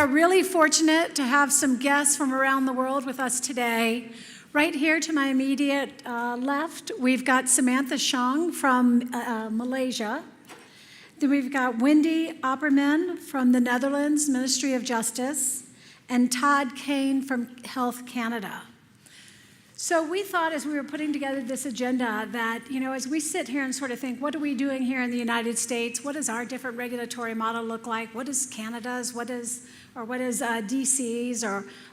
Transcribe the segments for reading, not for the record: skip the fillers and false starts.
are really fortunate to have some guests from around the world with us today. Right here to my immediate left, we've got Samantha Chong from Malaysia. Then we've got Wendy Opperman from the Netherlands Ministry of Justice, and Todd Kane from Health Canada. So we thought as we were putting together this agenda that, as we sit here and sort of think, what are we doing here in the United States? What does our different regulatory model look like? What is Canada's? What is DC's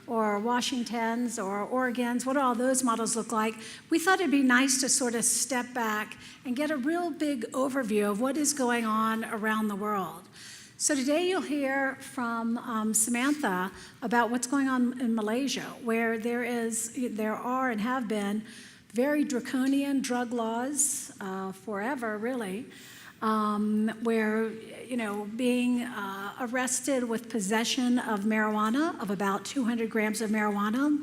or Washington's or Oregon's? What do all those models look like? We thought it'd be nice to sort of step back and get a real big overview of what is going on around the world. So today you'll hear from Samantha about what's going on in Malaysia, where there are and have been very draconian drug laws forever, really, where being arrested with possession of marijuana, of about 200 grams of marijuana,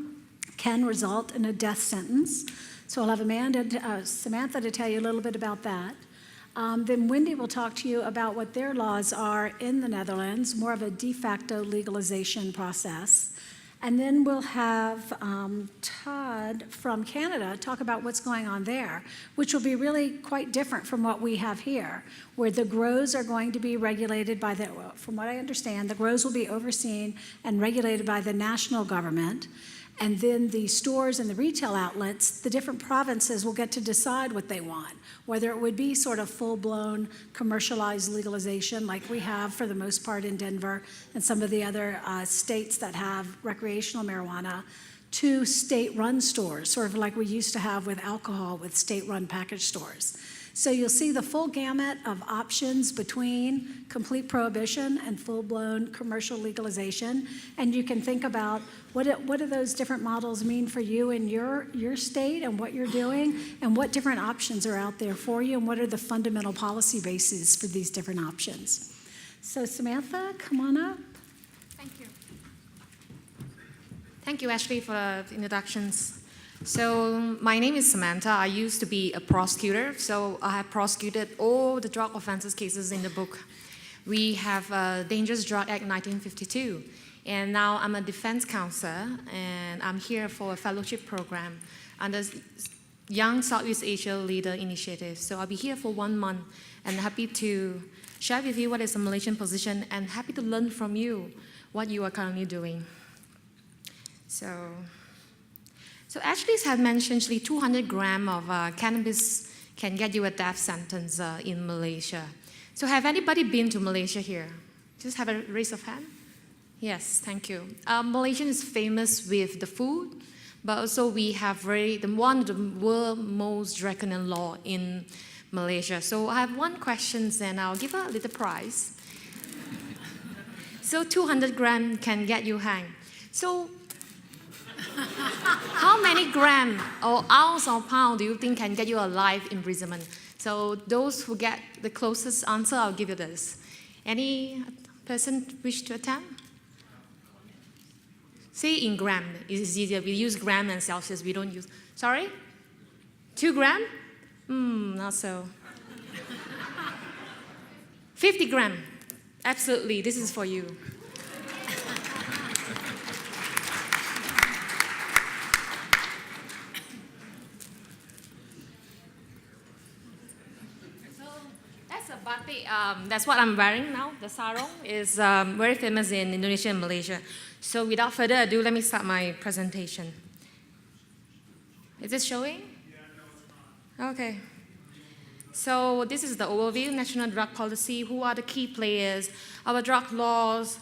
can result in a death sentence. So I'll have Samantha to tell you a little bit about that. Then Wendy will talk to you about what their laws are in the Netherlands, more of a de facto legalization process. And then we'll have Todd from Canada talk about what's going on there, which will be really quite different from what we have here, where the grows are going to be regulated by from what I understand, the grows will be overseen and regulated by the national government. And then the stores and the retail outlets, the different provinces will get to decide what they want, whether it would be sort of full-blown commercialized legalization like we have for the most part in Denver and some of the other states that have recreational marijuana, to state-run stores, sort of like we used to have with alcohol with state-run package stores. So you'll see the full gamut of options between complete prohibition and full-blown commercial legalization. And you can think about what do those different models mean for you in your state and what you're doing, and what different options are out there for you, and what are the fundamental policy bases for these different options. So Samantha, come on up. Thank you. Thank you, Ashley, for the introductions. So my name is Samantha. I used to be a prosecutor, so I have prosecuted all the drug offenses cases in the book. We have Dangerous Drug Act 1952, and now I'm a defense counsel, and I'm here for a fellowship program under Young Southeast Asia Leader Initiative. So I'll be here for 1 month, and happy to share with you what is the Malaysian position, and happy to learn from you what you are currently doing. So Ashley had mentioned 200 grams of cannabis can get you a death sentence in Malaysia. So have anybody been to Malaysia here? Just have a raise of hand. Yes, thank you. Malaysia is famous with the food, but also we have one of the world's most draconian law in Malaysia. So I have one question, and I'll give her a little prize. So 200 grams can get you hanged. So how many grams or ounce or pound do you think can get you a life imprisonment? So those who get the closest answer, I'll give you this. Any person wish to attempt? Say in gram, it's easier. We use gram and Celsius, we don't use, sorry? 2 grams? Not so. 50 grams, absolutely, this is for you. Batik, that's what I'm wearing now. The sarong is very famous in Indonesia and Malaysia. So without further ado, let me start my presentation. Is this showing? Yeah, no, it's not. Okay. So this is the overview, national drug policy. Who are the key players? Our drug laws.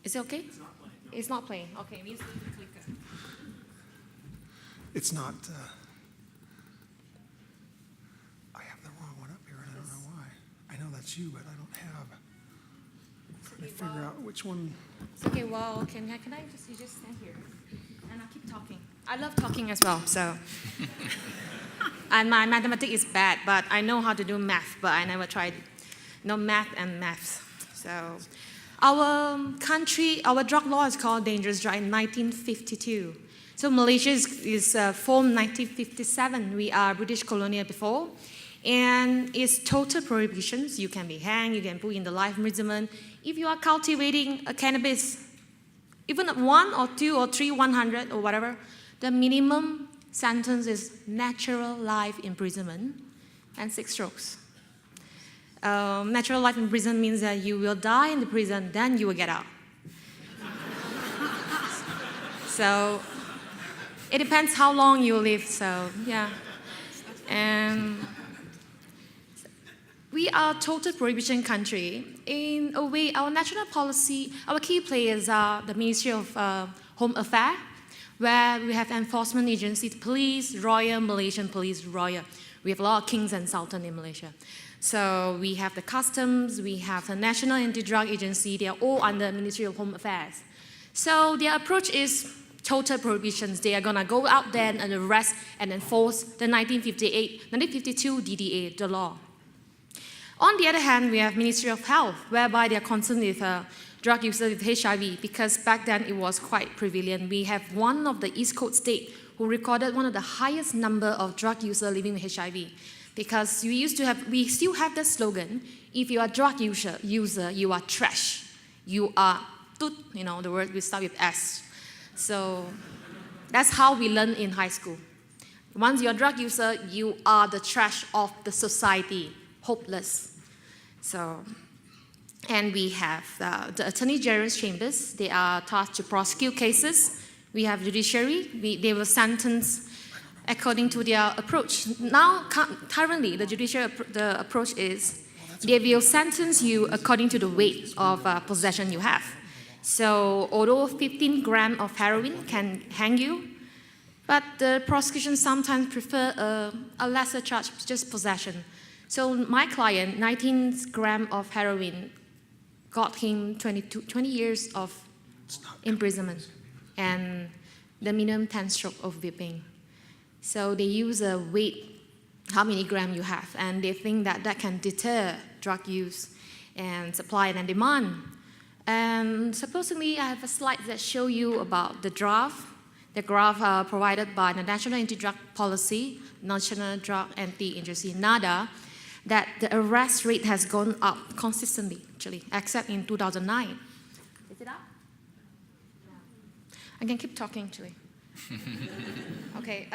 Is it okay? It's not playing. No. It's not playing. Okay, we use the clicker. It's not. I have the wrong one up here, and I don't know why. I know that's you, but I don't have. I'm trying to figure out which one. It's okay. Well, can I just, you just stand here, and I'll keep talking. I love talking as well, so. And my mathematics is bad, but I know how to do math, but I never tried math and maths. So our country, our drug law is called Dangerous Drug in 1952. So Malaysia is formed 1957. We are British colonial before. And it's total prohibitions. You can be hanged, you can put in the life imprisonment. If you are cultivating a cannabis, even 1 or 2 or 3, 100 or whatever, the minimum sentence is natural life imprisonment and 6 strokes. Natural life imprisonment means that you will die in the prison, then you will get out. So it depends how long you live, so yeah. And we are a total prohibition country. In a way, our national policy, our key players are the Ministry of Home Affairs, where we have enforcement agencies, police, Royal Malaysian Police, Royal. We have a lot of kings and sultans in Malaysia. So we have the customs, we have the National Anti-Drug Agency, they are all under Ministry of Home Affairs. So their approach is total prohibitions. They are gonna go out there and arrest and enforce the 1952 DDA, the law. On the other hand, we have Ministry of Health, whereby they are concerned with drug users with HIV, because back then it was quite prevalent. We have one of the East Coast states who recorded one of the highest number of drug users living with HIV. Because we still have the slogan, if you are a drug user, you are trash. You are tut, the word we start with S. So that's how we learn in high school. Once you're a drug user, you are the trash of the society, hopeless. So, and we have the Attorney General's chambers. They are tasked to prosecute cases. We have judiciary. They will sentence according to their approach. Now, currently, the judicial the approach is they will sentence you according to the weight of possession you have. So, although 15 grams of heroin can hang you, but the prosecution sometimes prefer a lesser charge, just possession. So, my client, 19 grams of heroin, got him 20 years of imprisonment and the minimum 10 stroke of whipping. So they use a weight, how many grams you have, and they think that that can deter drug use and supply and demand. And supposedly, I have a slide that show you about the graph provided by the National Anti-Drug Policy, National Drug Anti-Agency, NADA, that the arrest rate has gone up consistently, actually, except in 2009. Is it up? I can keep talking, actually. Okay,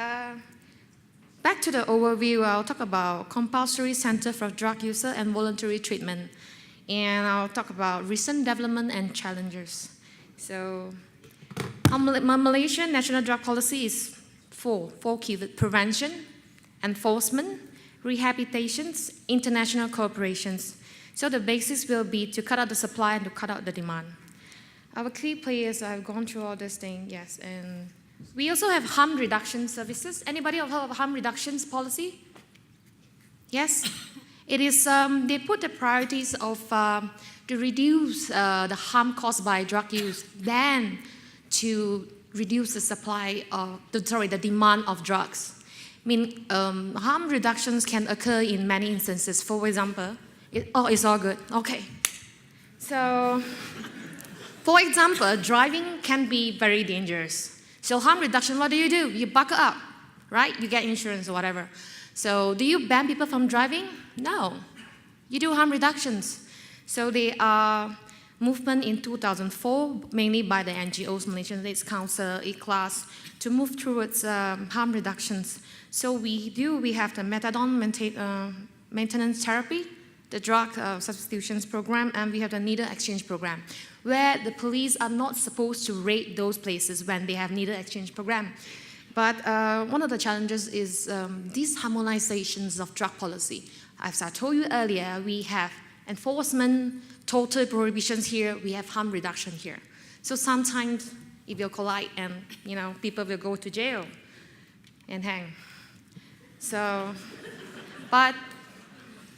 back to the overview, I'll talk about compulsory center for drug user and voluntary treatment. And I'll talk about recent development and challenges. So, our Malaysian national drug policy is four key: prevention, enforcement, rehabilitations, international cooperations. So the basis will be to cut out the supply and to cut out the demand. Our key players, I've gone through all this thing, yes, and we also have harm reduction services. Anybody have heard of harm reductions policy? Yes? It is, they put the priorities of to reduce the harm caused by drug use, then to reduce the supply of, the demand of drugs. I mean, harm reductions can occur in many instances. For example, it's all good. Okay. So, for example, driving can be very dangerous. So harm reduction, what do? You buckle up, right? You get insurance or whatever. So do you ban people from driving? No. You do harm reductions. So there are movement in 2004, mainly by the NGOs, Malaysian AIDS Council, E-Class, to move towards harm reductions. So we have the methadone maintenance therapy, the drug substitutions program, and we have the needle exchange program, where the police are not supposed to raid those places when they have needle exchange program. But one of the challenges is these harmonizations of drug policy. As I told you earlier, we have enforcement, total prohibitions here, we have harm reduction here. So sometimes if you collide and people will go to jail and hang. So, but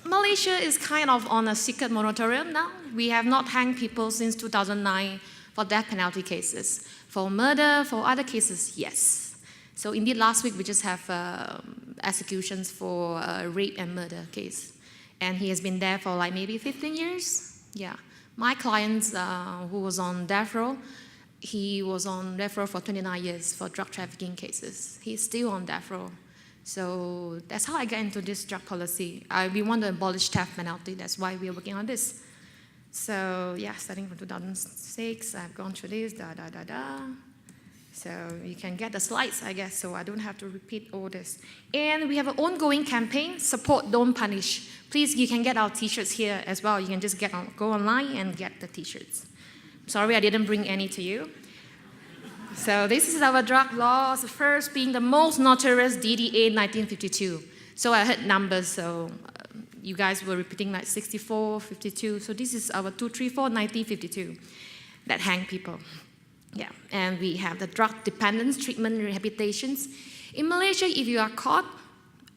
Malaysia is kind of on a secret moratorium now. We have not hanged people since 2009 for death penalty cases. For murder, for other cases, yes. So indeed, last week we just have executions for a rape and murder case. And he has been there for like maybe 15 years. Yeah. My client who was on death row, he was on death row for 29 years for drug trafficking cases. He's still on death row. So that's how I got into this drug policy. We want to abolish death penalty. That's why we are working on this. So yeah, starting from 2006, I've gone through this, So you can get the slides, I guess, so I don't have to repeat all this. And we have an ongoing campaign, Support, Don't Punish. Please, you can get our t-shirts here as well. You can just go online and get the t-shirts. Sorry, I didn't bring any to you. So this is our drug laws, the first being the most notorious DDA 1952. So I heard numbers, so you guys were repeating like 64, 52. So this is our 234, 1952 that hang people. Yeah, and we have the drug dependence treatment rehabilitations. In Malaysia, if you are caught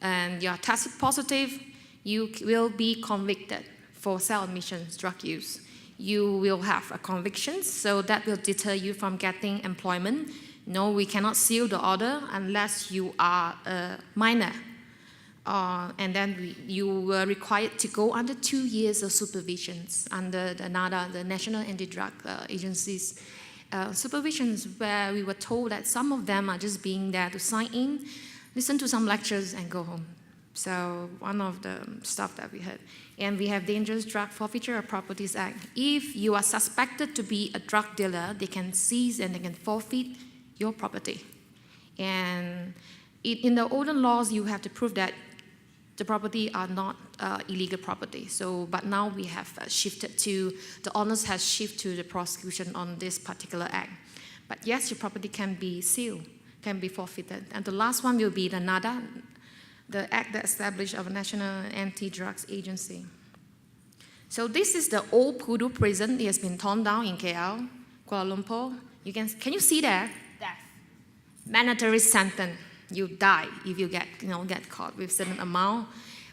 and you are tested positive, you will be convicted for self-admissions drug use. You will have a conviction, so that will deter you from getting employment. No, we cannot seal the order unless you are a minor. And then you were required to go under 2 years of supervisions under the NADA, the National Anti-Drug Agency's supervisions, where we were told that some of them are just being there to sign in, listen to some lectures, and go home. So one of the stuff that we heard. And we have Dangerous Drug Forfeiture of Properties Act. If you are suspected to be a drug dealer, they can seize and they can forfeit your property. And in the older laws, you have to prove that the property are not illegal property. So, but now we have shifted to, the onus has shifted to the prosecution on this particular act. But yes, your property can be sealed, can be forfeited. And the last one will be the NADA, the act that established our National Anti-Drugs Agency. So this is the old Pudu prison. It has been torn down in KL, Kuala Lumpur. Can you see there? Death. Mandatory sentence. You die if you get caught with certain amount.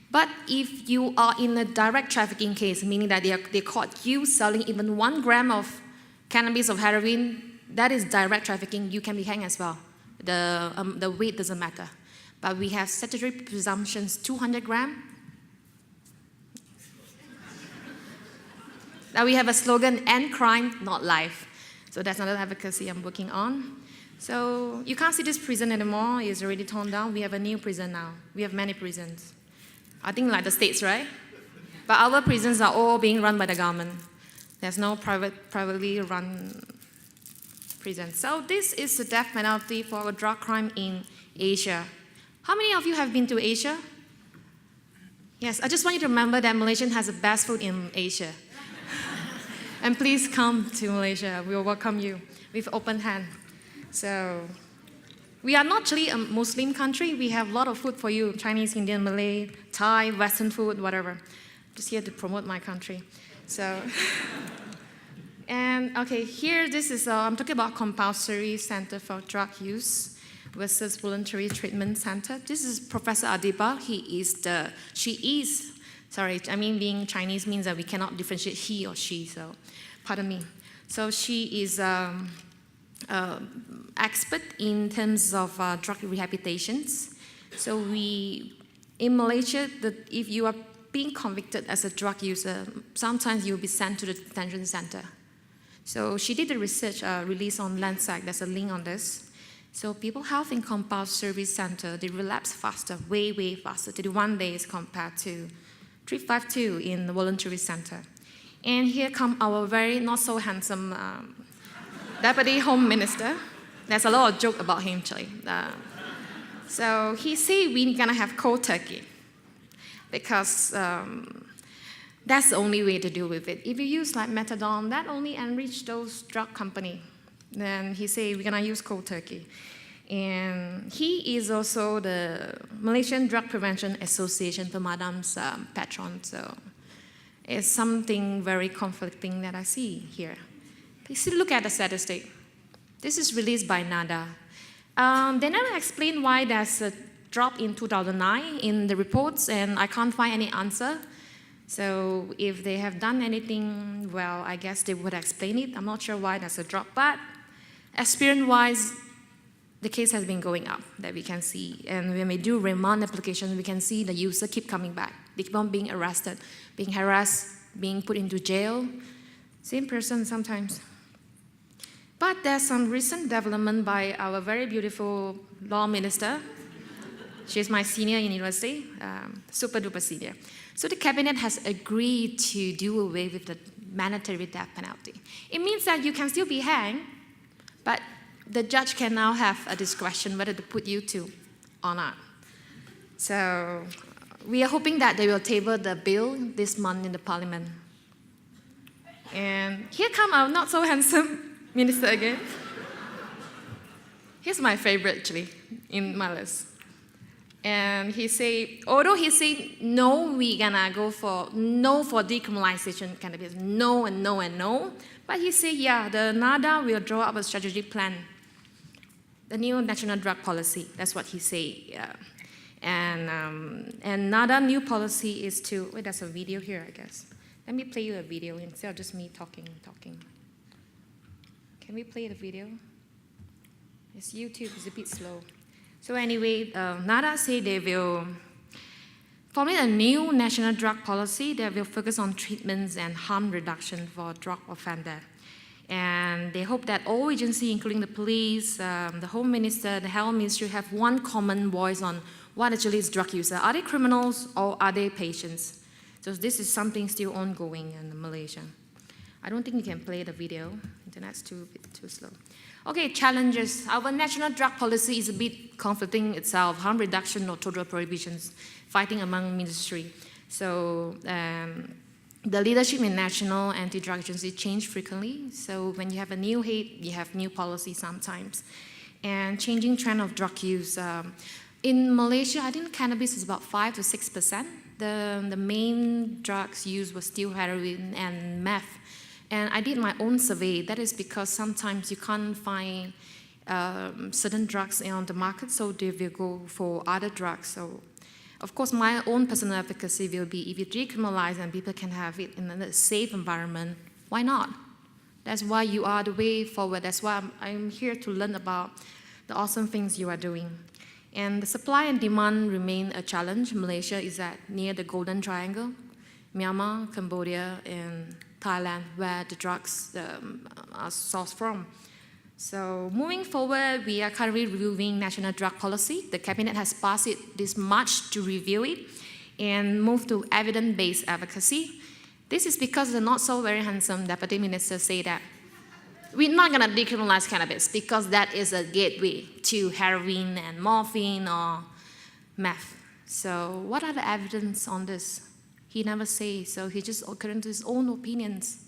But if you are in a direct trafficking case, meaning that they caught you selling even 1 gram of cannabis or heroin, that is direct trafficking. You can be hanged as well. The weight doesn't matter. But we have statutory presumptions, 200 grams. Now we have a slogan, end crime, not life. So that's another advocacy I'm working on. So you can't see this prison anymore. It's already torn down. We have a new prison now. We have many prisons. I think like the States, right? But our prisons are all being run by the government. There's no privately run prison. So this is the death penalty for a drug crime in Asia. How many of you have been to Asia? Yes, I just want you to remember that Malaysia has the best food in Asia. And please come to Malaysia. We'll welcome you with open hand. So we are not actually a Muslim country. We have a lot of food for you, Chinese, Indian, Malay, Thai, Western food, whatever. Just here to promote my country. So, and okay, here this is, I'm talking about compulsory center for drug use versus voluntary treatment center. This is Professor Adiba. Being Chinese means that we cannot differentiate he or she, so pardon me. So she is expert in terms of drug rehabilitations. So in Malaysia, if you are being convicted as a drug user, sometimes you'll be sent to the detention center. So she did the research released on Landsec. There's a link on this. So people held in compulsory center, they relapse faster, way, way faster, 31 days compared to 352 in the voluntary center. And here come our very not so handsome Deputy Home Minister. There's a lot of joke about him, actually. So he said we're gonna have cold turkey because that's the only way to deal with it. If you use like methadone, that only enrich those drug company. Then he said we're gonna use cold turkey. And he is also the Malaysian Drug Prevention Association for Madam's patron. So it's something very conflicting that I see here. Please look at the statistic. This is released by NADA. They never explain why there's a drop in 2009 in the reports, and I can't find any answer. So if they have done anything, well, I guess they would explain it. I'm not sure why there's a drop, but experience-wise, the case has been going up that we can see. And when we do remand applications, we can see the user keep coming back. They keep on being arrested, being harassed, being put into jail. Same person sometimes. But there's some recent development by our very beautiful law minister. She's my senior in university, super duper senior. So the cabinet has agreed to do away with the mandatory death penalty. It means that you can still be hanged, but the judge can now have a discretion whether to put you to or not. So we are hoping that they will table the bill this month in the parliament. And here come our not so handsome minister again. He's my favorite actually in my list. And he say, although he say no, we gonna go for no for decriminalization cannabis, no and no and no. But he say, yeah, the NADA will draw up a strategic plan, the new national drug policy. That's what he say. Yeah. And NADA new policy is to, wait, there's a video here, I guess. Let me play you a video instead of just me talking. Can we play the video? It's YouTube, it's a bit slow. So anyway, NADA say they will formulate a new national drug policy that will focus on treatments and harm reduction for drug offender. And they hope that all agencies, including the police, the Home Minister, the Health Ministry, have one common voice on what actually is drug user. Are they criminals or are they patients? So this is something still ongoing in Malaysia. I don't think you can play the video. Internet's too slow. Okay, challenges. Our national drug policy is a bit conflicting itself. Harm reduction or total prohibitions, fighting among ministry. So the leadership in national anti-drug agency change frequently. So when you have a new head, you have new policy sometimes. And changing trend of drug use. In Malaysia, I think cannabis is about 5 to 6%. The main drugs used were still heroin and meth. And I did my own survey. That is because sometimes you can't find certain drugs on the market, so they will go for other drugs. So, of course, my own personal advocacy will be if you decriminalize and people can have it in a safe environment, why not? That's why you are the way forward. That's why I'm here to learn about the awesome things you are doing. And the supply and demand remain a challenge. Malaysia is near the Golden Triangle, Myanmar, Cambodia, and Thailand, where the drugs are sourced from. So moving forward, we are currently reviewing national drug policy. The cabinet has passed it this March to review it and move to evidence-based advocacy. This is because the not so very handsome deputy minister say that we're not going to decriminalize cannabis because that is a gateway to heroin and morphine or meth. So what are the evidence on this? He never says, so he just according to his own opinions.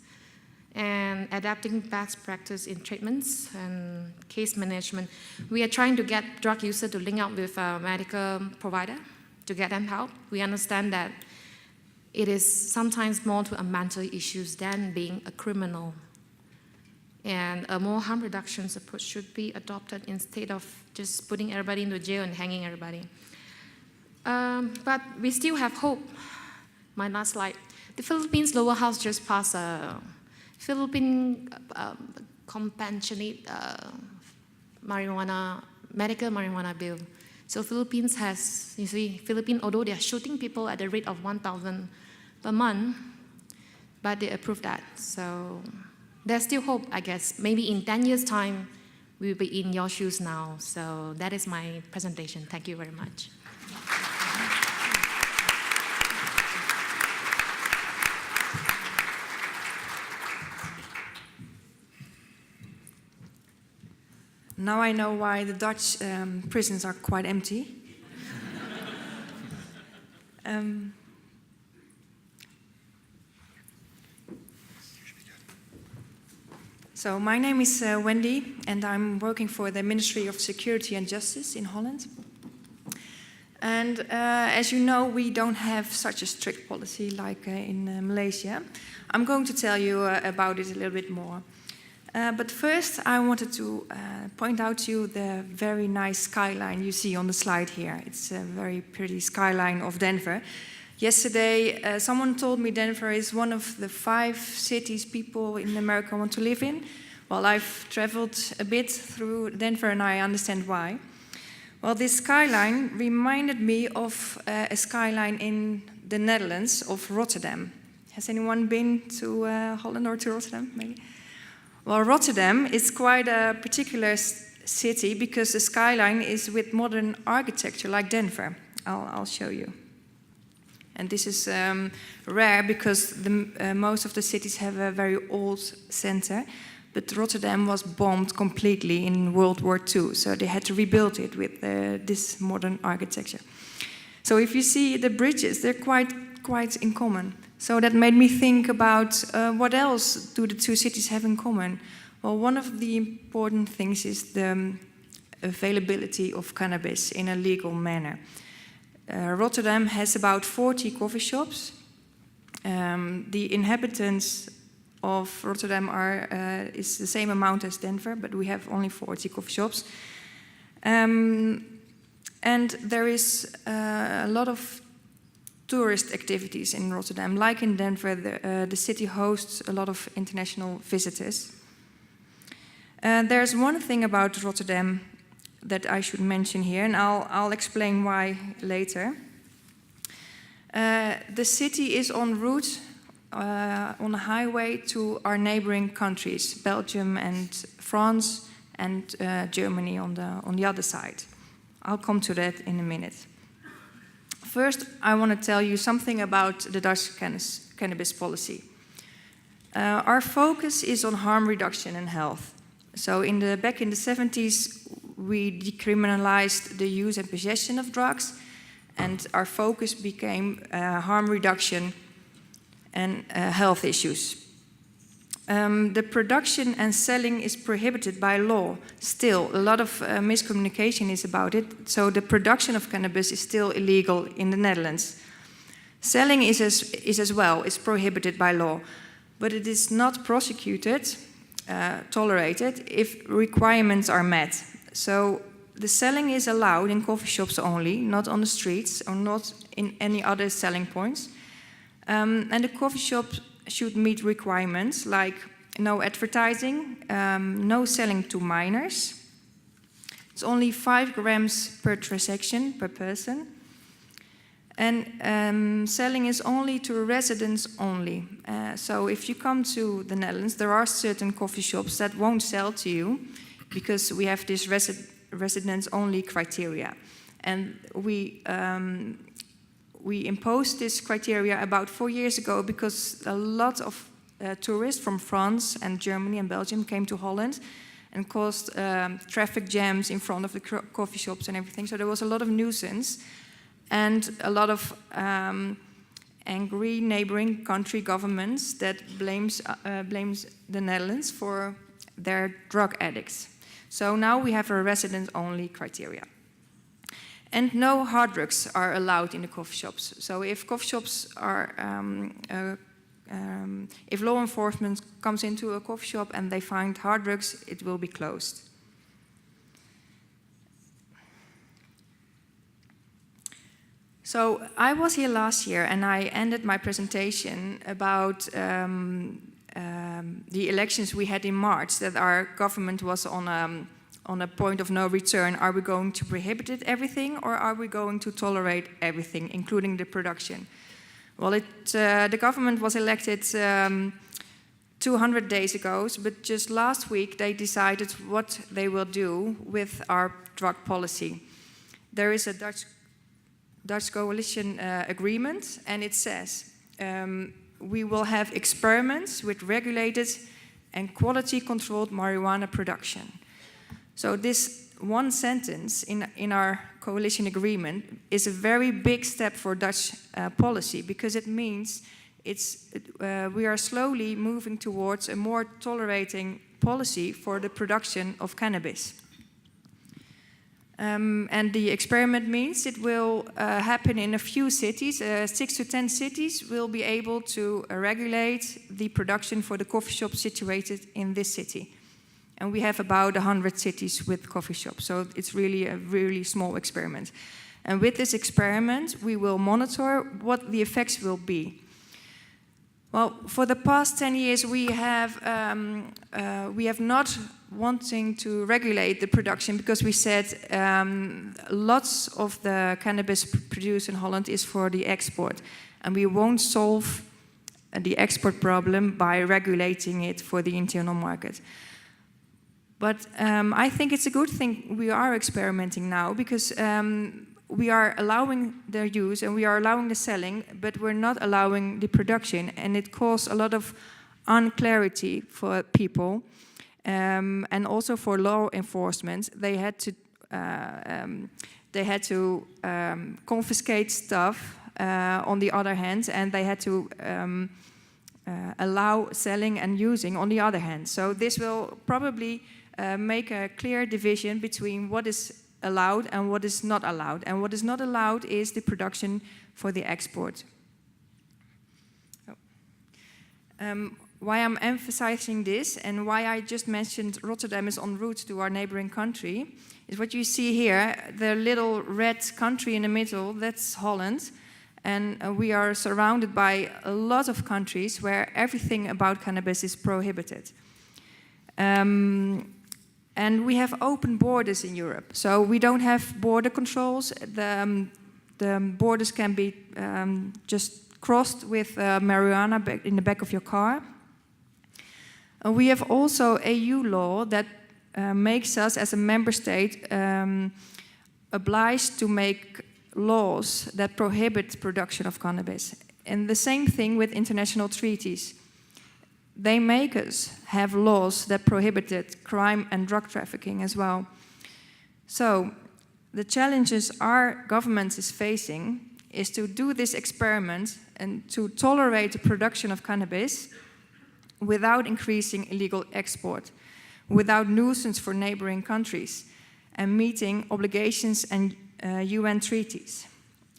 And adapting best practice in treatments and case management. We are trying to get drug users to link up with a medical provider to get them help. We understand that it is sometimes more to a mental issues than being a criminal. And a more harm reduction approach should be adopted instead of just putting everybody into jail and hanging everybody. But we still have hope. My last slide. The Philippines lower house just passed a Philippine compassionate medical marijuana bill. So Philippines has, you see, although they are shooting people at the rate of 1,000 per month, but they approved that. So there's still hope, I guess. Maybe in 10 years' time, we will be in your shoes now. So that is my presentation. Thank you very much. Now I know why the Dutch prisons are quite empty. So my name is Wendy, and I'm working for the Ministry of Security and Justice in Holland. And as you know, we don't have such a strict policy like in Malaysia. I'm going to tell you about it a little bit more. But first, I wanted to point out to you the very nice skyline you see on the slide here. It's a very pretty skyline of Denver. Yesterday, someone told me Denver is one of the 5 cities people in America want to live in. Well, I've traveled a bit through Denver and I understand why. Well, this skyline reminded me of a skyline in the Netherlands of Rotterdam. Has anyone been to Holland or to Rotterdam, maybe? Well, Rotterdam is quite a particular city because the skyline is with modern architecture like Denver. I'll show you. And this is rare because most of the cities have a very old center. But Rotterdam was bombed completely in World War II, so they had to rebuild it with this modern architecture. So if you see the bridges, they're quite in common. So that made me think about what else do the two cities have in common? Well, one of the important things is the availability of cannabis in a legal manner. Rotterdam has about 40 coffee shops. The inhabitants of Rotterdam is the same amount as Denver, but we have only 40 coffee shops. And there is a lot of tourist activities in Rotterdam. Like in Denver, the city hosts a lot of international visitors. There's one thing about Rotterdam that I should mention here, and I'll explain why later. The city is en route on a highway to our neighboring countries, Belgium and France, and Germany on the other side. I'll come to that in a minute. First, I want to tell you something about the Dutch cannabis policy. Our focus is on harm reduction and health. So back in the 70s, we decriminalized the use and possession of drugs, and our focus became harm reduction and health issues. The production and selling is prohibited by law. Still, a lot of miscommunication is about it. So the production of cannabis is still illegal in the Netherlands. Selling is as well, is prohibited by law, but it is not prosecuted, tolerated, if requirements are met. So the selling is allowed in coffee shops only, not on the streets or not in any other selling points. And the coffee shop should meet requirements like no advertising, no selling to minors. It's only 5 grams per transaction per person. And selling is only to residents only. So if you come to the Netherlands, there are certain coffee shops that won't sell to you because we have this residents only criteria. And we imposed this criteria about 4 years ago because a lot of tourists from France and Germany and Belgium came to Holland and caused traffic jams in front of the coffee shops and everything. So there was a lot of nuisance and a lot of angry neighboring country governments that blames the Netherlands for their drug addicts. So now we have a resident-only criteria. And no hard drugs are allowed in the coffee shops. So if coffee shops are, if law enforcement comes into a coffee shop and they find hard drugs, it will be closed. So I was here last year and I ended my presentation about the elections we had in March, that our government was on a point of no return. Are we going to prohibit everything or are we going to tolerate everything, including the production? Well, the government was elected 200 days ago, but just last week they decided what they will do with our drug policy. There is a Dutch coalition agreement, and it says we will have experiments with regulated and quality-controlled marijuana production. So this one sentence in our coalition agreement is a very big step for Dutch policy because it means we are slowly moving towards a more tolerating policy for the production of cannabis. And the experiment means it will happen in a few cities. 6 to 10 cities will be able to regulate the production for the coffee shop situated in this city. And we have about 100 cities with coffee shops, so it's really a really small experiment. And with this experiment, we will monitor what the effects will be. Well, for the past 10 years, we have not wanting to regulate the production because we said lots of the cannabis produced in Holland is for the export, and we won't solve the export problem by regulating it for the internal market. But I think it's a good thing we are experimenting now because we are allowing their use and we are allowing the selling, but we're not allowing the production, and it caused a lot of unclarity for people, and also for law enforcement. They had to confiscate stuff on the other hand, and they had to allow selling and using on the other hand. So this will probably make a clear division between what is allowed and what is not allowed. And what is not allowed is the production for the export. Why I'm emphasizing this and why I just mentioned Rotterdam is en route to our neighboring country is what you see here, the little red country in the middle, that's Holland. And we are surrounded by a lot of countries where everything about cannabis is prohibited. And we have open borders in Europe. So we don't have border controls. The borders can be just crossed with marijuana in the back of your car. We have also EU law that makes us as a member state obliged to make laws that prohibit production of cannabis. And the same thing with international treaties. They make us have laws that prohibited crime and drug trafficking as well. So the challenges our government is facing is to do this experiment and to tolerate the production of cannabis without increasing illegal export, without nuisance for neighboring countries, and meeting obligations and UN treaties.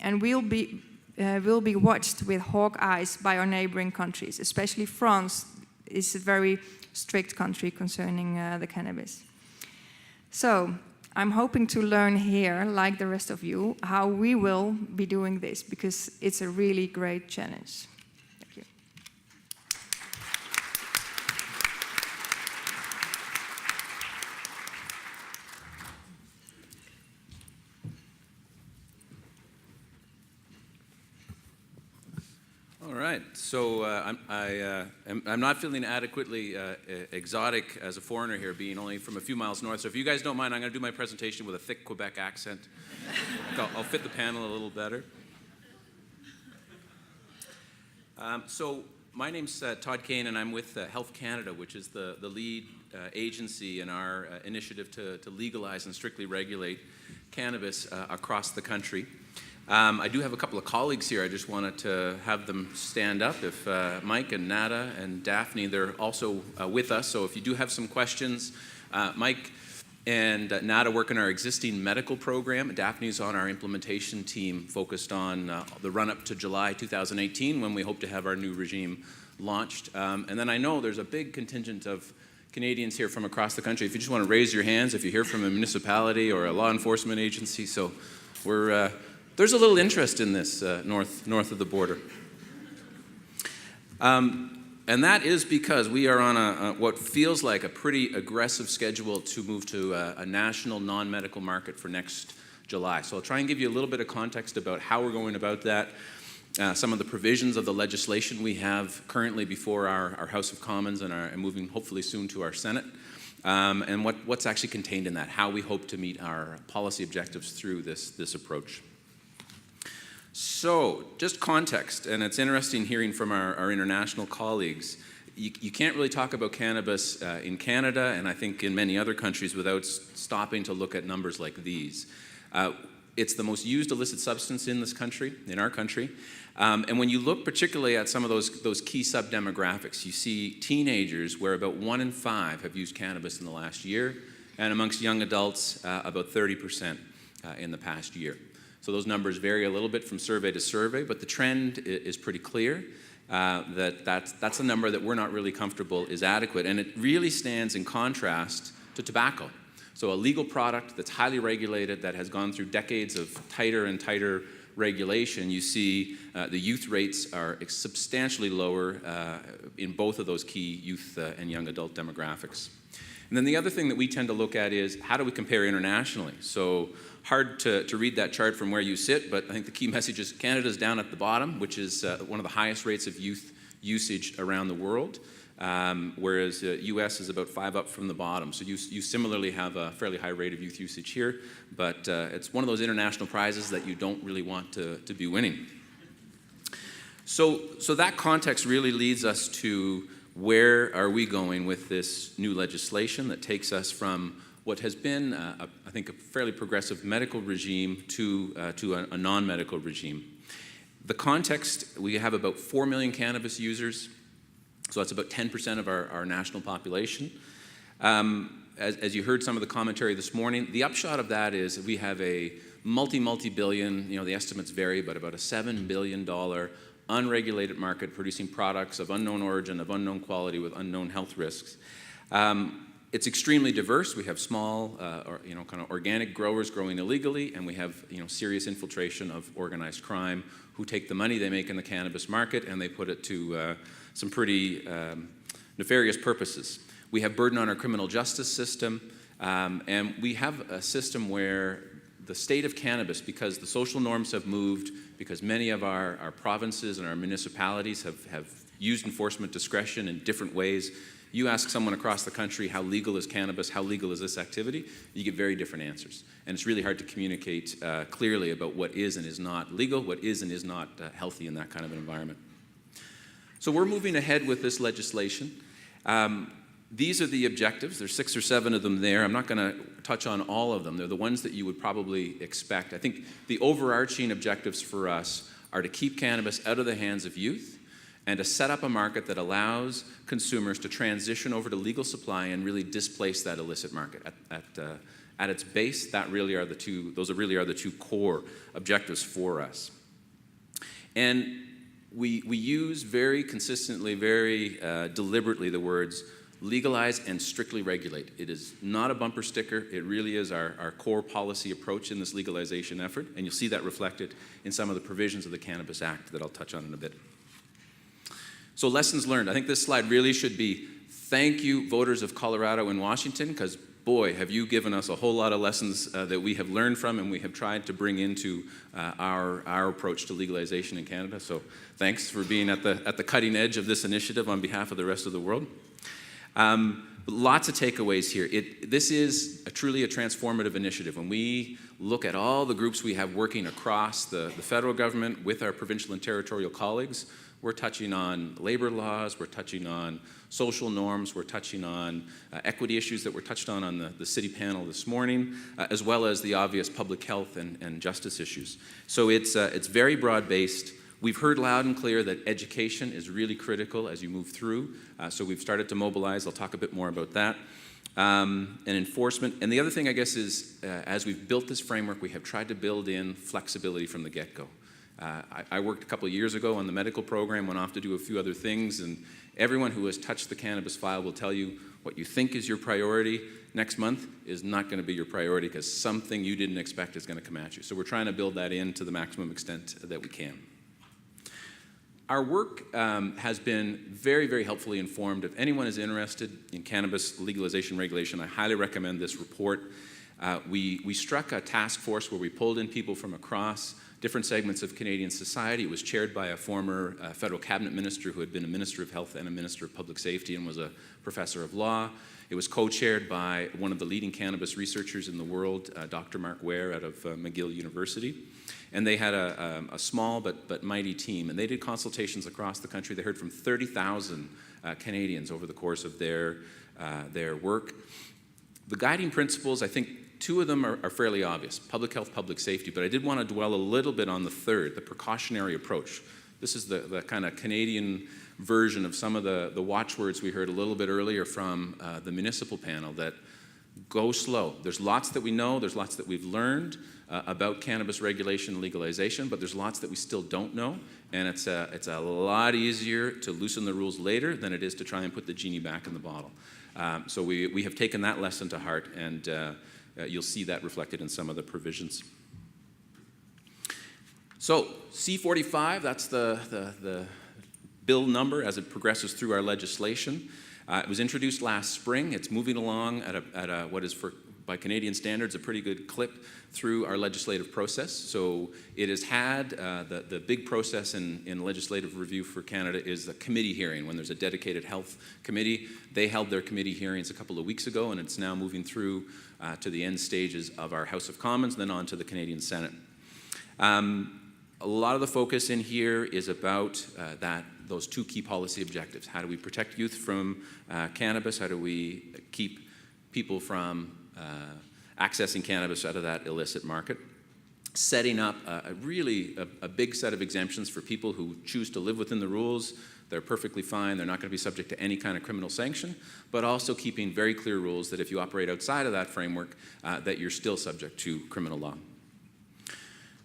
And we'll be watched with hawk eyes by our neighboring countries, especially France is a very strict country concerning the cannabis. So I'm hoping to learn here, like the rest of you, how we will be doing this, because it's a really great challenge. Thank you. All right, so I'm not feeling adequately exotic as a foreigner here, being only from a few miles north. So if you guys don't mind, I'm going to do my presentation with a thick Quebec accent. I'll fit the panel a little better. So my name's Todd Kane, and I'm with Health Canada, which is the lead agency in our initiative to legalize and strictly regulate cannabis across the country. I do have a couple of colleagues here. I just wanted to have them stand up. If Mike and Nada and Daphne, they're also with us. So if you do have some questions, Mike and Nada work in our existing medical program. Daphne's on our implementation team focused on the run-up to July 2018 when we hope to have our new regime launched. And then I know there's a big contingent of Canadians here from across the country. If you just want to raise your hands, if you're here from a municipality or a law enforcement agency. So there's a little interest in this north of the border. And that is because we are on what feels like a pretty aggressive schedule to move to a national non-medical market for next July. So I'll try and give you a little bit of context about how we're going about that, some of the provisions of the legislation we have currently before our House of Commons and moving hopefully soon to our Senate, and what's actually contained in that, how we hope to meet our policy objectives through this approach. So, just context, and it's interesting hearing from our international colleagues. You can't really talk about cannabis in Canada, and I think in many other countries, without stopping to look at numbers like these. It's the most used illicit substance in this country, in our country. And when you look particularly at some of those key sub-demographics, you see teenagers where about 1 in 5 have used cannabis in the last year, and amongst young adults, about 30% in the past year. So those numbers vary a little bit from survey to survey, but the trend is pretty clear that's a number that we're not really comfortable is adequate. And it really stands in contrast to tobacco. So a legal product that's highly regulated, that has gone through decades of tighter and tighter regulation, you see the youth rates are substantially lower in both of those key youth and young adult demographics. And then the other thing that we tend to look at is how do we compare internationally? So hard to read that chart from where you sit, but I think the key message is Canada's down at the bottom, which is one of the highest rates of youth usage around the world. whereas US is about 5 up from the bottom. So you similarly have a fairly high rate of youth usage here, but it's one of those international prizes that you don't really want to be winning. So that context really leads us to where are we going with this new legislation that takes us from what has been, I think, a fairly progressive medical regime to a non-medical regime. The context, we have about 4 million cannabis users, so that's about 10% of our national population. As you heard some of the commentary this morning, the upshot of that is we have a multi-billion, the estimates vary, but about a $7 billion unregulated market producing products of unknown origin, of unknown quality, with unknown health risks. It's extremely diverse. We have small, kind of organic growers growing illegally, and we have, serious infiltration of organized crime who take the money they make in the cannabis market and they put it to some pretty nefarious purposes. We have burden on our criminal justice system, and we have a system where the state of cannabis, because the social norms have moved, because many of our provinces and our municipalities have used enforcement discretion in different ways. You ask someone across the country, how legal is cannabis, how legal is this activity, you get very different answers. And it's really hard to communicate clearly about what is and is not legal, what is and is not healthy in that kind of an environment. So we're moving ahead with this legislation. These are the objectives. There's 6 or 7 of them there. I'm not going to touch on all of them. They're the ones that you would probably expect. I think the overarching objectives for us are to keep cannabis out of the hands of youth and to set up a market that allows consumers to transition over to legal supply and really displace that illicit market. At its base, those really are the two core objectives for us. And we use very consistently, very deliberately the words legalize and strictly regulate. It is not a bumper sticker. It really is our core policy approach in this legalization effort, and you'll see that reflected in some of the provisions of the Cannabis Act that I'll touch on in a bit. So lessons learned. I think this slide really should be thank you, voters of Colorado and Washington, because boy, have you given us a whole lot of lessons that we have learned from and we have tried to bring into our approach to legalization in Canada. So thanks for being at the cutting edge of this initiative on behalf of the rest of the world. Lots of takeaways here. This is truly a transformative initiative. When we look at all the groups we have working across the federal government with our provincial and territorial colleagues, we're touching on labor laws, we're touching on social norms, we're touching on equity issues that were touched on the city panel this morning, as well as the obvious public health and justice issues. So it's very broad-based. We've heard loud and clear that education is really critical as you move through, so we've started to mobilize. I'll talk a bit more about that. And enforcement. And the other thing, I guess, is as we've built this framework, we have tried to build in flexibility from the get-go. I worked a couple of years ago on the medical program, went off to do a few other things, and everyone who has touched the cannabis file will tell you what you think is your priority next month is not going to be your priority because something you didn't expect is going to come at you. So we're trying to build that in to the maximum extent that we can. Our work has been very, very helpfully informed. If anyone is interested in cannabis legalization regulation, I highly recommend this report. We struck a task force where we pulled in people from across different segments of Canadian society. It was chaired by a former federal cabinet minister who had been a minister of health and a minister of public safety and was a professor of law. It was co-chaired by one of the leading cannabis researchers in the world, Dr. Mark Ware out of McGill University. And they had a small but mighty team. And they did consultations across the country. They heard from 30,000 Canadians over the course of their work. The guiding principles, I think, 2 of them are fairly obvious, public health, public safety, but I did want to dwell a little bit on the third, the precautionary approach. This is the kind of Canadian version of some of the watchwords we heard a little bit earlier from the municipal panel, that go slow. There's lots that we know, there's lots that we've learned about cannabis regulation and legalization, but there's lots that we still don't know, and it's a lot easier to loosen the rules later than it is to try and put the genie back in the bottle. So we have taken that lesson to heart, and you'll see that reflected in some of the provisions. So C-45, that's the bill number as it progresses through our legislation. It was introduced last spring. It's moving along at what is by Canadian standards, a pretty good clip through our legislative process. So it has had, the big process in legislative review for Canada is the committee hearing, when there's a dedicated health committee. They held their committee hearings a couple of weeks ago, and it's now moving through to the end stages of our House of Commons, then on to the Canadian Senate. A lot of the focus in here is about those two key policy objectives. How do we protect youth from cannabis? How do we keep people from accessing cannabis out of that illicit market? Setting up a big set of exemptions for people who choose to live within the rules. They're perfectly fine. They're not going to be subject to any kind of criminal sanction, but also keeping very clear rules that if you operate outside of that framework, that you're still subject to criminal law.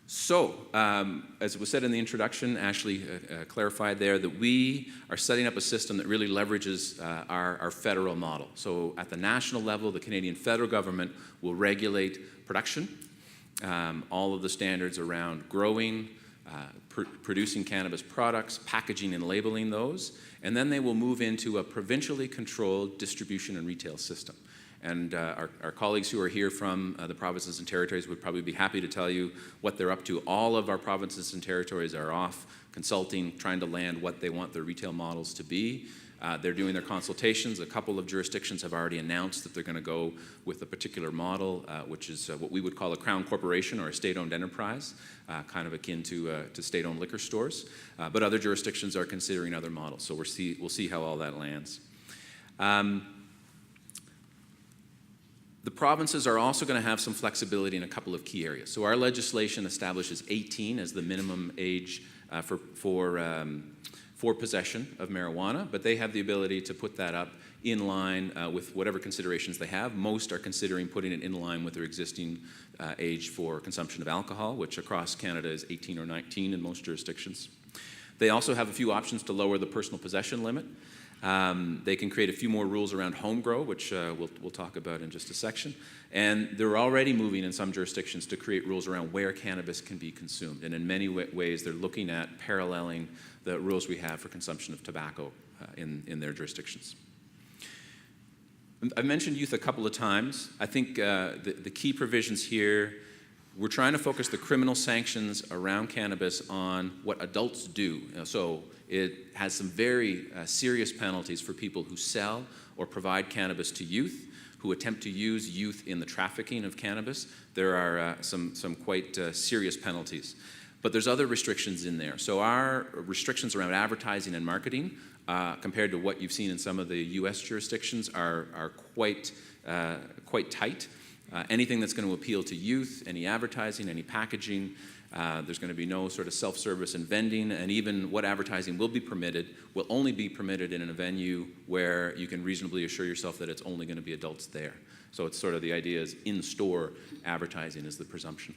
So, as it was said in the introduction, Ashley clarified there that we are setting up a system that really leverages our federal model. So at the national level, the Canadian federal government will regulate production, all of the standards around growing, producing cannabis products, packaging and labeling those, and then they will move into a provincially controlled distribution and retail system. And our colleagues who are here from the provinces and territories would probably be happy to tell you what they're up to. All of our provinces and territories are off consulting, trying to land what they want their retail models to be. They're doing their consultations. A couple of jurisdictions have already announced that they're going to go with a particular model, which is what we would call a crown corporation or a state-owned enterprise, kind of akin to state-owned liquor stores. But other jurisdictions are considering other models, so we'll see how all that lands. The provinces are also going to have some flexibility in a couple of key areas. So our legislation establishes 18 as the minimum age for possession of marijuana, but they have the ability to put that up in line with whatever considerations they have. Most are considering putting it in line with their existing age for consumption of alcohol, which across Canada is 18 or 19 in most jurisdictions. They also have a few options to lower the personal possession limit. They can create a few more rules around home grow, which we'll talk about in just a section. And they're already moving in some jurisdictions to create rules around where cannabis can be consumed. And in many ways, they're looking at paralleling the rules we have for consumption of tobacco in their jurisdictions. I've mentioned youth a couple of times. I think the key provisions here, we're trying to focus the criminal sanctions around cannabis on what adults do. So it has some very serious penalties for people who sell or provide cannabis to youth, who attempt to use youth in the trafficking of cannabis. There are some quite serious penalties. But there's other restrictions in there. So our restrictions around advertising and marketing, compared to what you've seen in some of the US jurisdictions, are quite tight. Anything that's going to appeal to youth, any advertising, any packaging, there's going to be no sort of self-service and vending, and even what advertising will be permitted will only be permitted in a venue where you can reasonably assure yourself that it's only going to be adults there. So it's sort of the idea is in-store advertising is the presumption.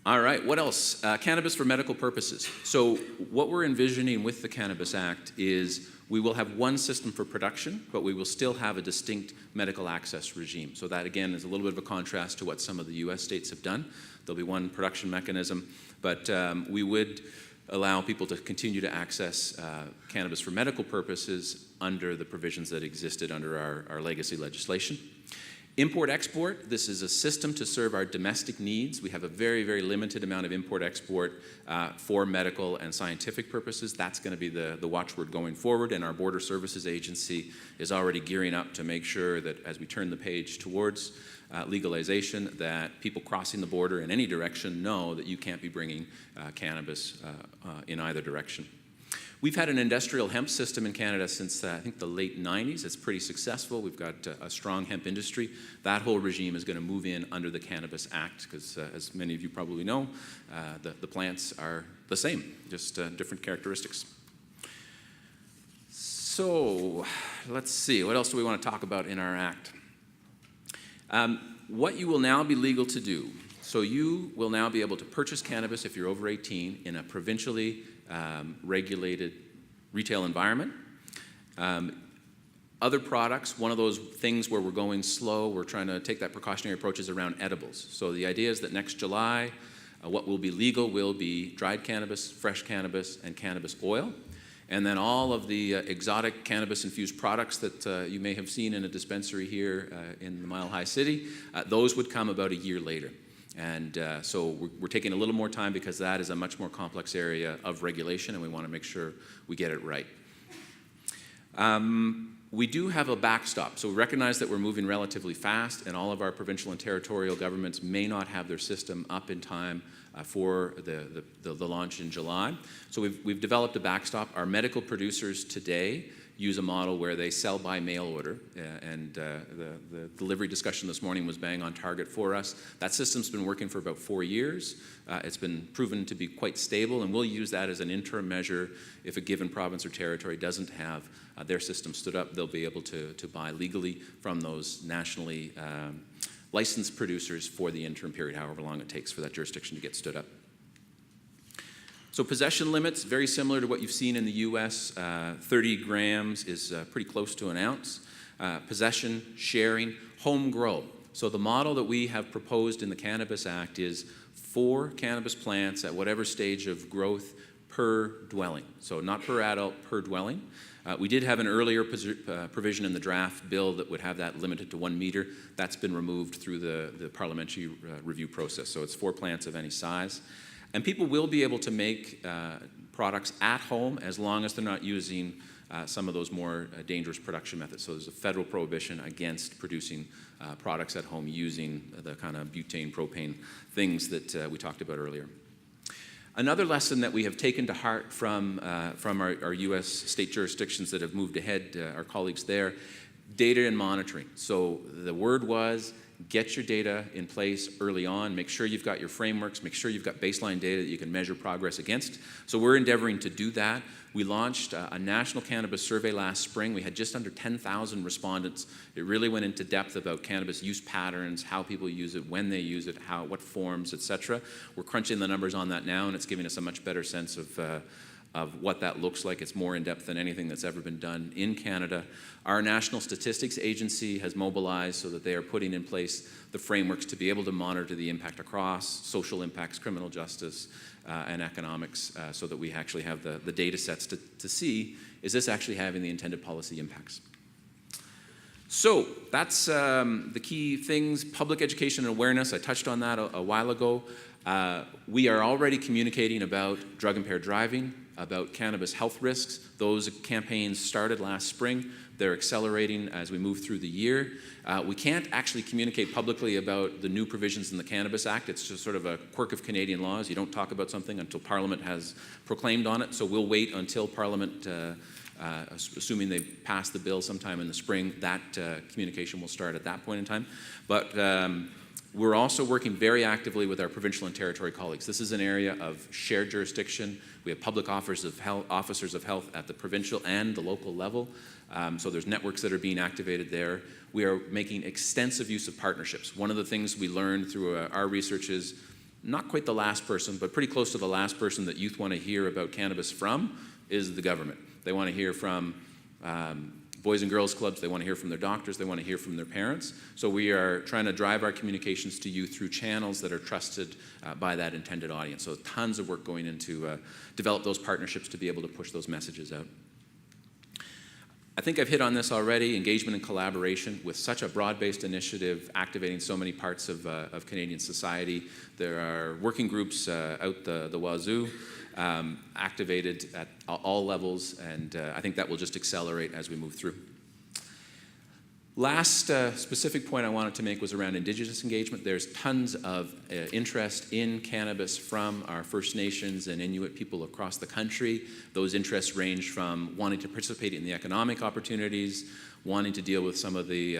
All right, what else? Cannabis for medical purposes. So what we're envisioning with the Cannabis Act is we will have one system for production, but we will still have a distinct medical access regime. So that, again, is a little bit of a contrast to what some of the US states have done. There'll be one production mechanism, but we would allow people to continue to access cannabis for medical purposes under the provisions that existed under our legacy legislation. Import-export, this is a system to serve our domestic needs. We have a very, very limited amount of import-export for medical and scientific purposes. That's going to be the watchword going forward, and our Border Services Agency is already gearing up to make sure that as we turn the page towards legalization, that people crossing the border in any direction know that you can't be bringing cannabis in either direction. We've had an industrial hemp system in Canada since, I think, the late 90s. It's pretty successful. We've got a strong hemp industry. That whole regime is going to move in under the Cannabis Act because, as many of you probably know, the plants are the same, just different characteristics. So let's see. What else do we want to talk about in our act? What you will now be legal to do. So you will now be able to purchase cannabis if you're over 18 in a provincially regulated retail environment. Other products, one of those things where we're going slow, we're trying to take that precautionary approach is around edibles. So the idea is that next July, what will be legal will be dried cannabis, fresh cannabis, and cannabis oil. And then all of the exotic cannabis-infused products that you may have seen in a dispensary here in the Mile High City, those would come about a year later. And so we're taking a little more time because that is a much more complex area of regulation, and we want to make sure we get it right. We do have a backstop, so we recognize that we're moving relatively fast, and all of our provincial and territorial governments may not have their system up in time for the launch in July. So we've developed a backstop. Our medical producers today use a model where they sell by mail order, and the delivery discussion this morning was bang on target for us. That system's been working for about 4 years. It's been proven to be quite stable, and we'll use that as an interim measure. If a given province or territory doesn't have their system stood up, they'll be able to buy legally from those nationally licensed producers for the interim period, however long it takes for that jurisdiction to get stood up. So possession limits, very similar to what you've seen in the US. 30 grams is pretty close to an ounce. Possession, sharing, home grow. So the model that we have proposed in the Cannabis Act is 4 cannabis plants at whatever stage of growth per dwelling. So not per adult, per dwelling. We did have an earlier provision in the draft bill that would have that limited to 1 meter. That's been removed through the parliamentary review process. So it's 4 plants of any size. And people will be able to make products at home as long as they're not using some of those more dangerous production methods. So there's a federal prohibition against producing products at home using the kind of butane, propane things that we talked about earlier. Another lesson that we have taken to heart from our U.S. state jurisdictions that have moved ahead, our colleagues there, data and monitoring. So the word was, get your data in place early on, make sure you've got your frameworks, make sure you've got baseline data that you can measure progress against. So we're endeavoring to do that. We launched a national cannabis survey last spring. We had just under 10,000 respondents. It really went into depth about cannabis use patterns, how people use it, when they use it, what forms, etc. We're crunching the numbers on that now, and it's giving us a much better sense of what that looks like. It's more in depth than anything that's ever been done in Canada. Our National Statistics Agency has mobilized so that they are putting in place the frameworks to be able to monitor the impact across social impacts, criminal justice, and economics, so that we actually have the data sets to see, is this actually having the intended policy impacts? So that's the key things. Public education and awareness, I touched on that a while ago. We are already communicating about drug-impaired driving, about cannabis health risks. Those campaigns started last spring. They're accelerating as we move through the year. We can't actually communicate publicly about the new provisions in the Cannabis Act. It's just sort of a quirk of Canadian laws. You don't talk about something until Parliament has proclaimed on it. So we'll wait until Parliament, assuming they pass the bill sometime in the spring, that communication will start at that point in time. But we're also working very actively with our provincial and territory colleagues. This is an area of shared jurisdiction. We have public officers of health at the provincial and the local level. So there's networks that are being activated there. We are making extensive use of partnerships. One of the things we learned through our research is not quite the last person, but pretty close to the last person that youth want to hear about cannabis from is the government. They want to hear from Boys and Girls Clubs, they want to hear from their doctors, they want to hear from their parents. So we are trying to drive our communications to youth through channels that are trusted by that intended audience. So tons of work going into develop those partnerships to be able to push those messages out. I think I've hit on this already, engagement and collaboration with such a broad-based initiative activating so many parts of Canadian society. There are working groups out the wazoo, activated at all levels, and I think that will just accelerate as we move through. Last specific point I wanted to make was around Indigenous engagement. There's tons of interest in cannabis from our First Nations and Inuit people across the country. Those interests range from wanting to participate in the economic opportunities, wanting to deal with some of the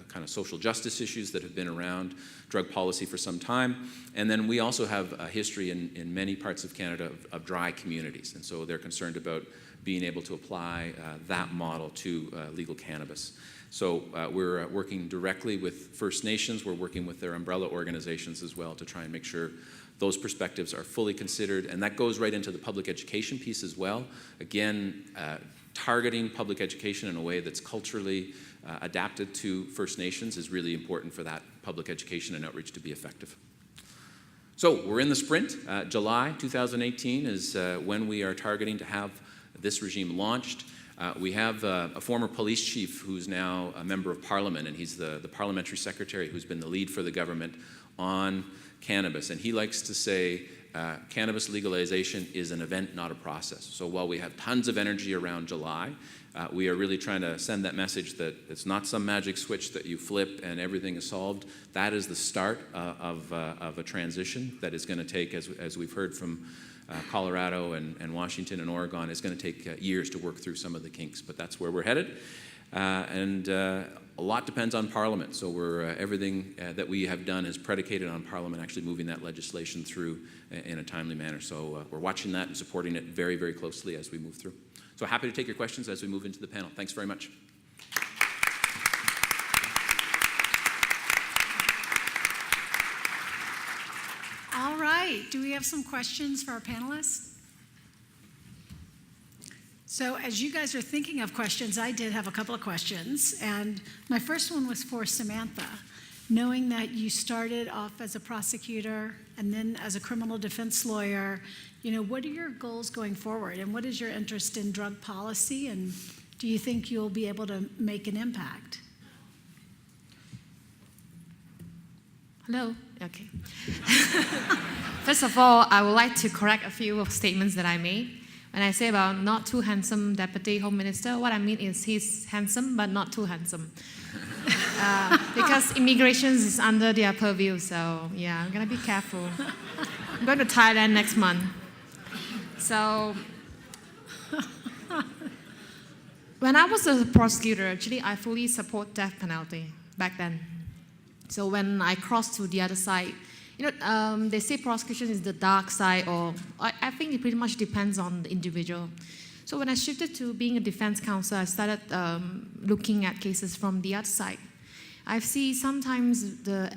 kind of social justice issues that have been around drug policy for some time. And then we also have a history in many parts of Canada of dry communities. And so they're concerned about being able to apply that model to legal cannabis. So we're working directly with First Nations. We're working with their umbrella organizations as well to try and make sure those perspectives are fully considered. And that goes right into the public education piece as well. Again, targeting public education in a way that's culturally adapted to First Nations is really important for that public education and outreach to be effective. So we're in the sprint. July 2018 is when we are targeting to have this regime launched. We have a former police chief who's now a member of parliament, and he's the parliamentary secretary who's been the lead for the government on cannabis. And he likes to say cannabis legalization is an event, not a process. So while we have tons of energy around July, we are really trying to send that message that it's not some magic switch that you flip and everything is solved. That is the start of a transition that is going to take, as we've heard from Colorado and Washington and Oregon, is going to take years to work through some of the kinks, but that's where we're headed. And a lot depends on Parliament, so everything that we have done is predicated on Parliament actually moving that legislation through in a timely manner. So we're watching that and supporting it very, very closely as we move through. So happy to take your questions as we move into the panel. Thanks very much. All right, do we have some questions for our panelists? So as you guys are thinking of questions, I did have a couple of questions. And my first one was for Samantha. Knowing that you started off as a prosecutor and then as a criminal defense lawyer, what are your goals going forward? And what is your interest in drug policy? And do you think you'll be able to make an impact? Hello? Okay. First of all, I would like to correct a few of statements that I made. When I say about not too handsome Deputy Home Minister, what I mean is he's handsome, but not too handsome. Because immigration is under their purview, so yeah, I'm going to be careful. I'm going to Thailand next month. So, when I was a prosecutor, actually, I fully support death penalty back then. So when I crossed to the other side, they say prosecution is the dark side, or I think it pretty much depends on the individual. So when I shifted to being a defense counsel, I started looking at cases from the other side. I see sometimes the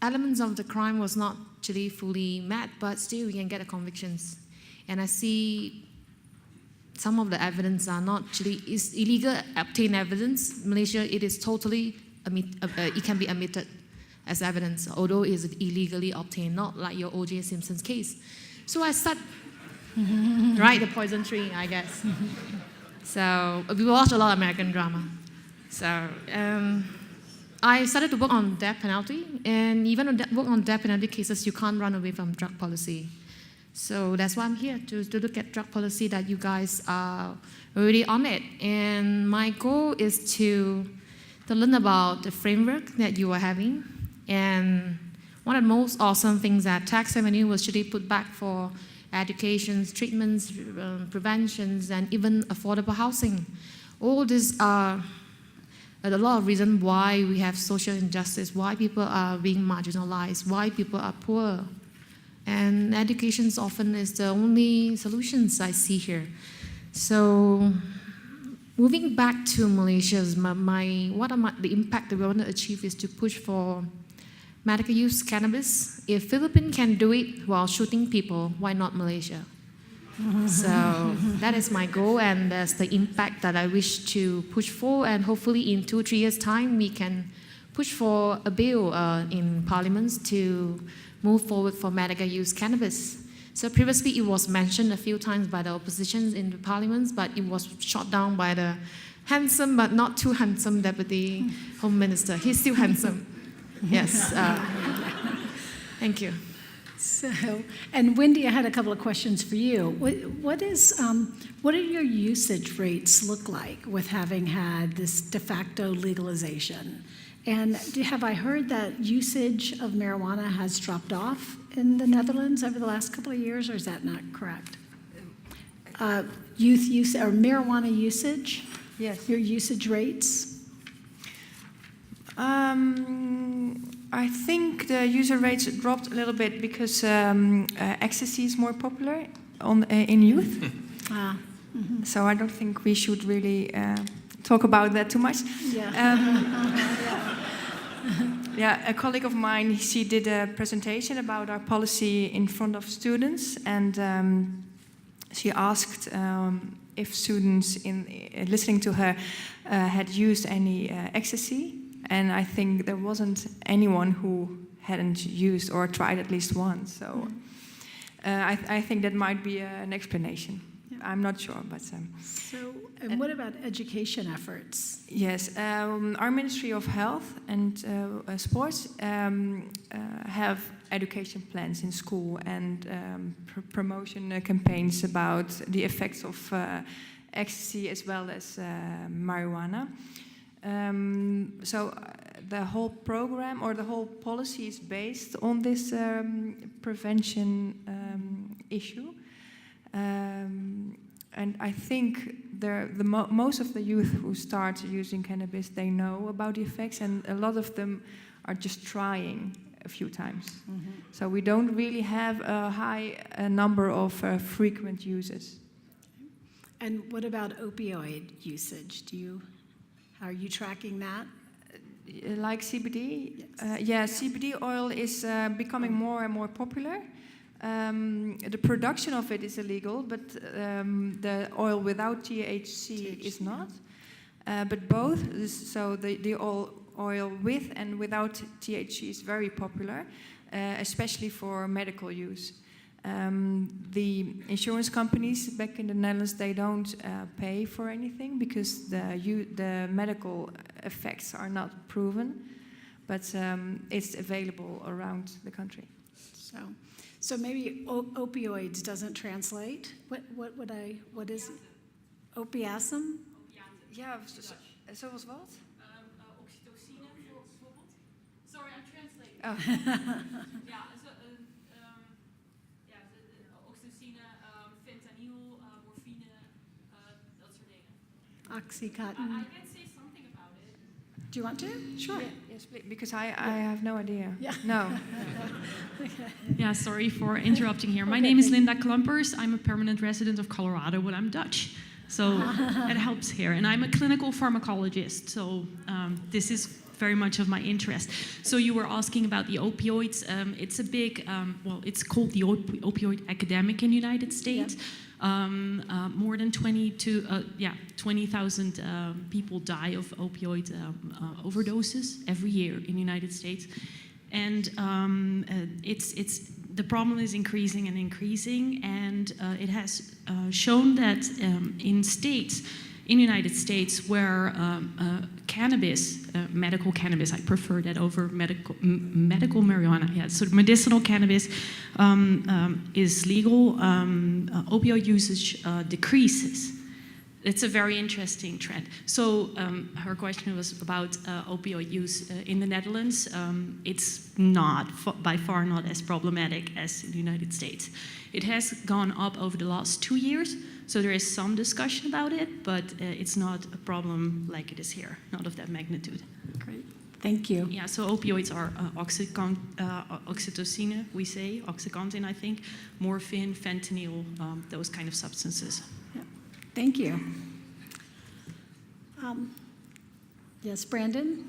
elements of the crime was not actually fully met, but still we can get the convictions. And I see some of the evidence are not actually is illegal obtained evidence. Malaysia, it is totally it can be admitted as evidence, although it is illegally obtained, not like your O.J. Simpson's case. So I start right, the poison tree, I guess. So we watch a lot of American drama. So I started to work on death penalty, and even work on death penalty cases, you can't run away from drug policy. So that's why I'm here, to look at drug policy that you guys are already on it. And my goal is to learn about the framework that you are having. And one of the most awesome things that tax revenue was actually put back for education, treatments, preventions, and even affordable housing. All these are a lot of reasons why we have social injustice, why people are being marginalized, why people are poor. And education often is the only solutions I see here. So moving back to Malaysia, the impact that we want to achieve is to push for medical use cannabis. If Philippines can do it while shooting people, why not Malaysia? So that is my goal, and that's the impact that I wish to push for. And hopefully in 2-3 years' time, we can push for a bill in parliaments to move forward for medical use cannabis. So previously it was mentioned a few times by the opposition in the parliaments, but it was shot down by the handsome but not too handsome Deputy Home Minister. He's still handsome. Yes. Thank you. So, and Wendy, I had a couple of questions for you. What do your usage rates look like with having had this de facto legalization? And have I heard that usage of marijuana has dropped off in the Netherlands over the last couple of years, or is that not correct? Youth use or marijuana usage? Yes. Your usage rates? I think the user rates dropped a little bit because ecstasy is more popular in youth. So I don't think we should really talk about that too much. Yeah. A colleague of mine, she did a presentation about our policy in front of students, and she asked if students listening to her had used any ecstasy. And I think there wasn't anyone who hadn't used or tried at least once. So I think that might be an explanation. I'm not sure. But So, and what about education efforts? yes, our Ministry of Health and Sports have education plans in school and promotion campaigns about the effects of ecstasy as well as marijuana. So the whole program or the whole policy is based on this prevention issue. And I think most of the youth who start using cannabis, they know about the effects, and a lot of them are just trying a few times. Mm-hmm. So we don't really have a high number of frequent users. And what about opioid usage? How are you tracking that? Like CBD? Yes. CBD oil is becoming more and more popular. The production of it is illegal, but the oil without THC is not. But both, so the oil with and without THC is very popular, especially for medical use. The insurance companies back in the Netherlands, they don't pay for anything because the medical effects are not proven, but it's available around the country. So maybe opioids doesn't translate. What is it? Opiacum? Ja, zoals wat? Oxytocine bijvoorbeeld. Sorry, I'm translating. Oh. Ja, oxytocine, fentanyl, morfine, dat soort dingen. Oxycontin. I can say something about it. Do you want to? Sure. Yes, please, because I have no idea. Yeah. No. Yeah, sorry for interrupting here. My name is Linda Klumpers. I'm a permanent resident of Colorado, but I'm Dutch. So it helps here. And I'm a clinical pharmacologist. So this is very much of my interest. So you were asking about the opioids. It's a big, it's called the opioid epidemic in the United States. Yep. More than 20,000 people die of opioid overdoses every year in the United States. And the problem is increasing and increasing, and it has shown that in states, in the United States, where cannabis, medical cannabis, I prefer that over medical marijuana, yeah, so medicinal cannabis is legal, opioid usage decreases. It's a very interesting trend. So her question was about opioid use in the Netherlands. It's not, by far not as problematic as in the United States. It has gone up over the last 2 years, so there is some discussion about it, but it's not a problem like it is here, not of that magnitude. Great. Thank you. Yeah, so opioids are oxytocin, we say, OxyContin, I think, morphine, fentanyl, those kind of substances. Yeah. Thank you. Yes, Brandon?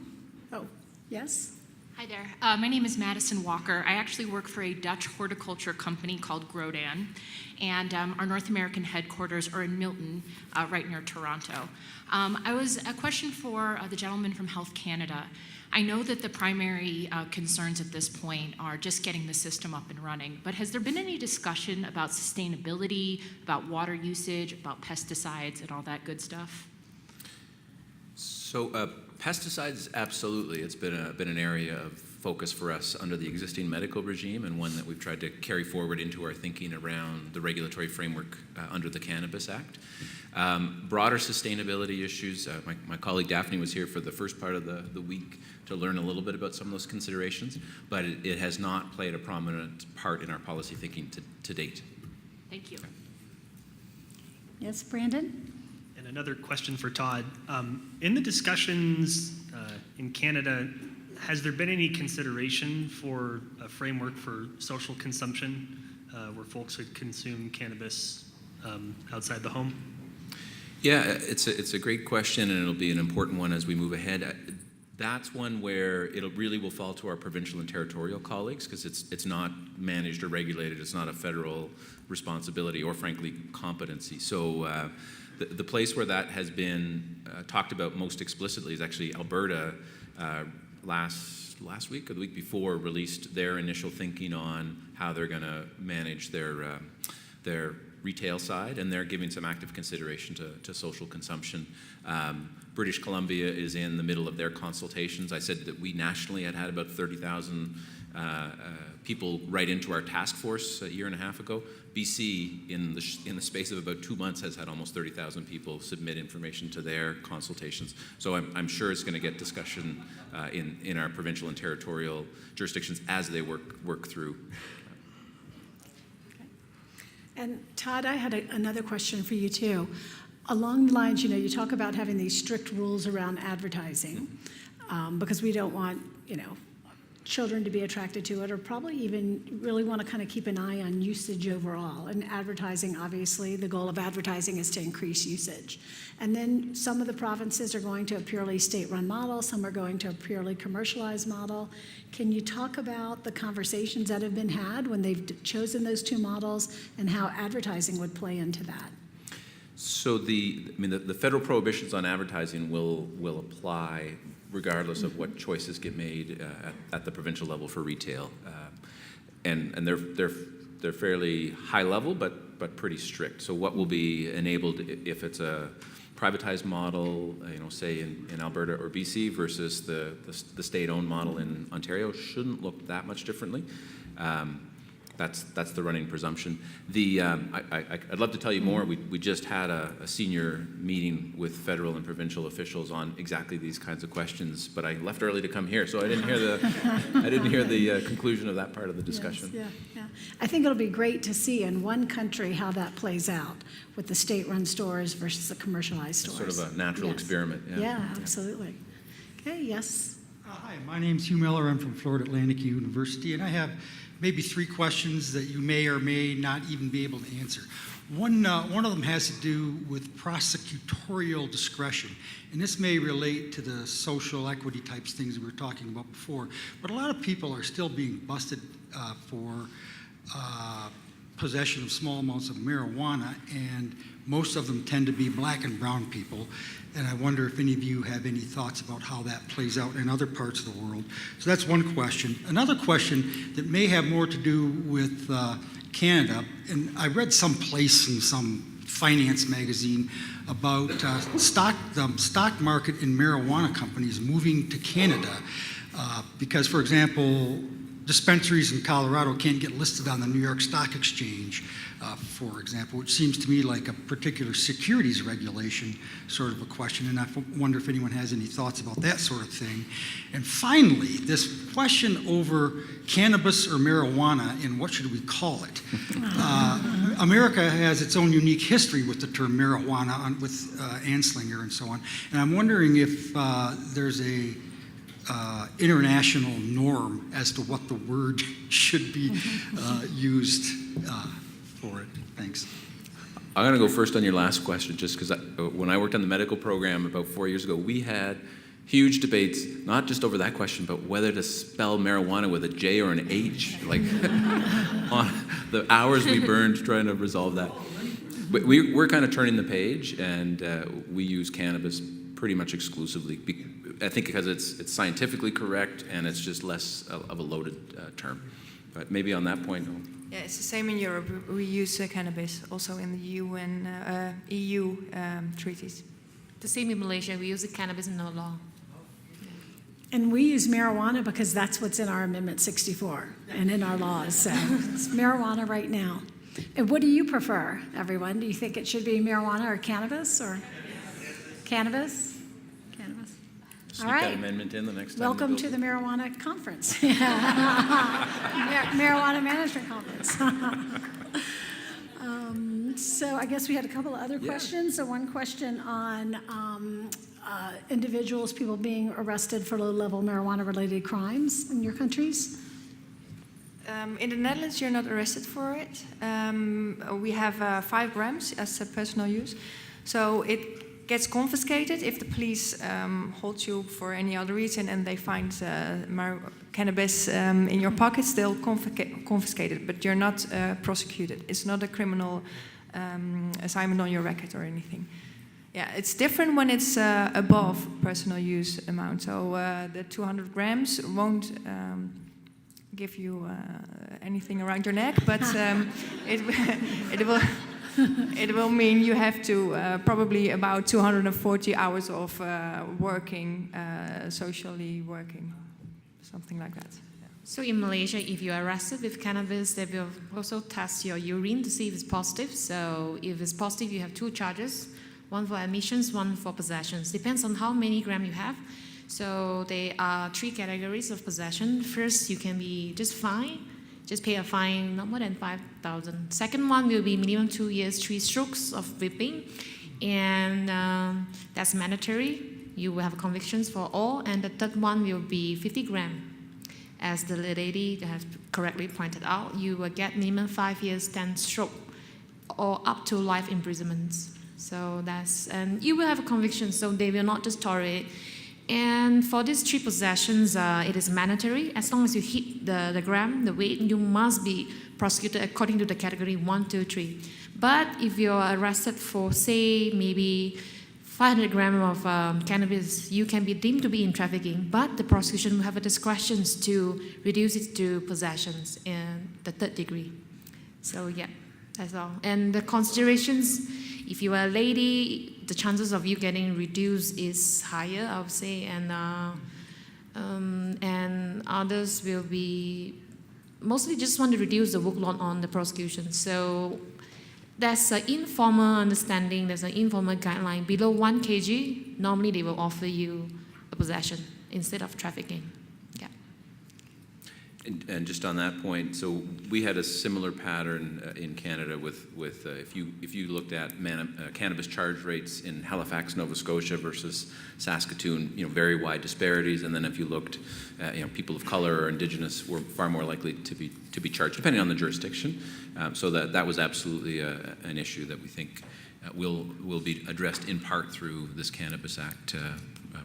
Oh, yes? Hi there. My name is Madison Walker. I actually work for a Dutch horticulture company called Grodan, and our North American headquarters are in Milton, right near Toronto. A question for the gentleman from Health Canada. I know that the primary concerns at this point are just getting the system up and running, but has there been any discussion about sustainability, about water usage, about pesticides and all that good stuff? So pesticides, absolutely. It's been an area of focus for us under the existing medical regime, and one that we've tried to carry forward into our thinking around the regulatory framework under the Cannabis Act. Broader sustainability issues, my colleague Daphne was here for the first part of the week to learn a little bit about some of those considerations, but it has not played a prominent part in our policy thinking to date. Thank you. Yes, Brandon? And another question for Todd. In the discussions in Canada, has there been any consideration for a framework for social consumption where folks would consume cannabis outside the home? Yeah, it's a great question, and it'll be an important one as we move ahead. That's one where it really will fall to our provincial and territorial colleagues, because it's not managed or regulated. It's not a federal responsibility or, frankly, competency. So the place where that has been talked about most explicitly is actually Alberta. Last week or the week before, released their initial thinking on how they're going to manage their retail side, and they're giving some active consideration to social consumption. British Columbia is in the middle of their consultations. I said that we nationally had about 30,000 people write into our task force a year and a half ago. BC, in the space of about 2 months, has had almost 30,000 people submit information to their consultations. So I'm sure it's going to get discussion in our provincial and territorial jurisdictions as they work through. And Todd, I had another question for you too. Along the lines, you talk about having these strict rules around advertising, because we don't want, children to be attracted to it, or probably even really want to kind of keep an eye on usage overall. And advertising, obviously, the goal of advertising is to increase usage. And then some of the provinces are going to a purely state-run model, some are going to a purely commercialized model. Can you talk about the conversations that have been had when they've chosen those two models and how advertising would play into that? So the federal prohibitions on advertising will apply regardless of what choices get made at the provincial level for retail, and they're fairly high level but pretty strict. So what will be enabled if it's a privatized model, say in Alberta or BC versus the state-owned model in Ontario shouldn't look that much differently. That's the running presumption. I'd love to tell you more. We just had a senior meeting with federal and provincial officials on exactly these kinds of questions, but I left early to come here, so I didn't hear the conclusion of that part of the discussion. Yes, yeah. I think it'll be great to see in one country how that plays out with the state-run stores versus the commercialized stores. Sort of a natural experiment. Yeah, absolutely. Okay, yes. Hi, my name's Hugh Miller. I'm from Florida Atlantic University, and I have maybe 3 questions that you may or may not even be able to answer. One of them has to do with prosecutorial discretion, and this may relate to the social equity types things we were talking about before, but a lot of people are still being busted for possession of small amounts of marijuana, and most of them tend to be black and brown people. And I wonder if any of you have any thoughts about how that plays out in other parts of the world. So that's one question. Another question that may have more to do with Canada, and I read someplace in some finance magazine about the stock market in marijuana companies moving to Canada because, for example, dispensaries in Colorado can't get listed on the New York Stock Exchange, for example, which seems to me like a particular securities regulation sort of a question, and I wonder if anyone has any thoughts about that sort of thing. And finally, this question over cannabis or marijuana and what should we call it. America has its own unique history with the term marijuana, with Anslinger and so on, and I'm wondering if there's a international norm as to what the word should be used for it. Thanks. I'm going to go first on your last question, just because when I worked on the medical program about 4 years ago, we had huge debates, not just over that question, but whether to spell marijuana with a J or an H, like on the hours we burned trying to resolve that. But we're kind of turning the page, and we use cannabis pretty much exclusively. I think because it's scientifically correct and it's just less of a loaded term. But maybe on that point. Yeah, it's the same in Europe. We use cannabis also in the EU treaties. The same in Malaysia. We use the cannabis in our law. And we use marijuana because that's what's in our Amendment 64 and in our laws. So it's marijuana right now. And what do you prefer, everyone? Do you think it should be marijuana or cannabis or cannabis? Cannabis. Sneak All right. that amendment in the next time. Welcome to the marijuana conference. Marijuana management conference. So I guess we had a couple of other questions. So one question on individuals, people being arrested for low-level marijuana-related crimes in your countries. In the Netherlands, you're not arrested for it. We have 5 grams as a personal use. So it gets confiscated if the police hold you for any other reason and they find cannabis in your pockets, they'll confiscate it, but you're not prosecuted. It's not a criminal assignment on your record or anything. Yeah, it's different when it's above personal use amount. So the 200 grams won't give you anything around your neck, but it will It will mean you have to probably about 240 hours of working, socially working, something like that. So in Malaysia, if you're arrested with cannabis, they will also test your urine to see if it's positive. So if it's positive, you have 2 charges, one for admissions, one for possessions. Depends on how many grams you have. So there are 3 categories of possession. First, you can be just fined, just pay a fine not more than 5,000. Second one will be minimum 2 years, 3 strokes of whipping, and that's mandatory. You will have convictions for all. And the third one will be 50 grams. As the lady has correctly pointed out, you will get minimum 5 years, 10 stroke, or up to life imprisonment. So and you will have a conviction, so they will not just tolerate. And for these 3 possessions, it is mandatory. As long as you hit the gram, the weight, you must be prosecuted according to the category 1, 2, 3. But if you're arrested for, say, maybe 500 grams of cannabis, you can be deemed to be in trafficking, but the prosecution will have a discretion to reduce it to possessions in the 3rd degree. So yeah, that's all. And the considerations, if you are a lady, the chances of you getting reduced is higher, I would say, and others will be mostly just want to reduce the workload on the prosecution. So there's an informal understanding, there's an informal guideline. Below 1 kg, normally they will offer you a possession instead of trafficking. Yeah. And just on that point, so we had a similar pattern in Canada with if you looked at cannabis charge rates in Halifax, Nova Scotia versus Saskatoon, very wide disparities. And then if you looked, people of color or Indigenous were far more likely to be charged, depending on the jurisdiction. So that was absolutely an issue that we think will be addressed in part through this Cannabis Act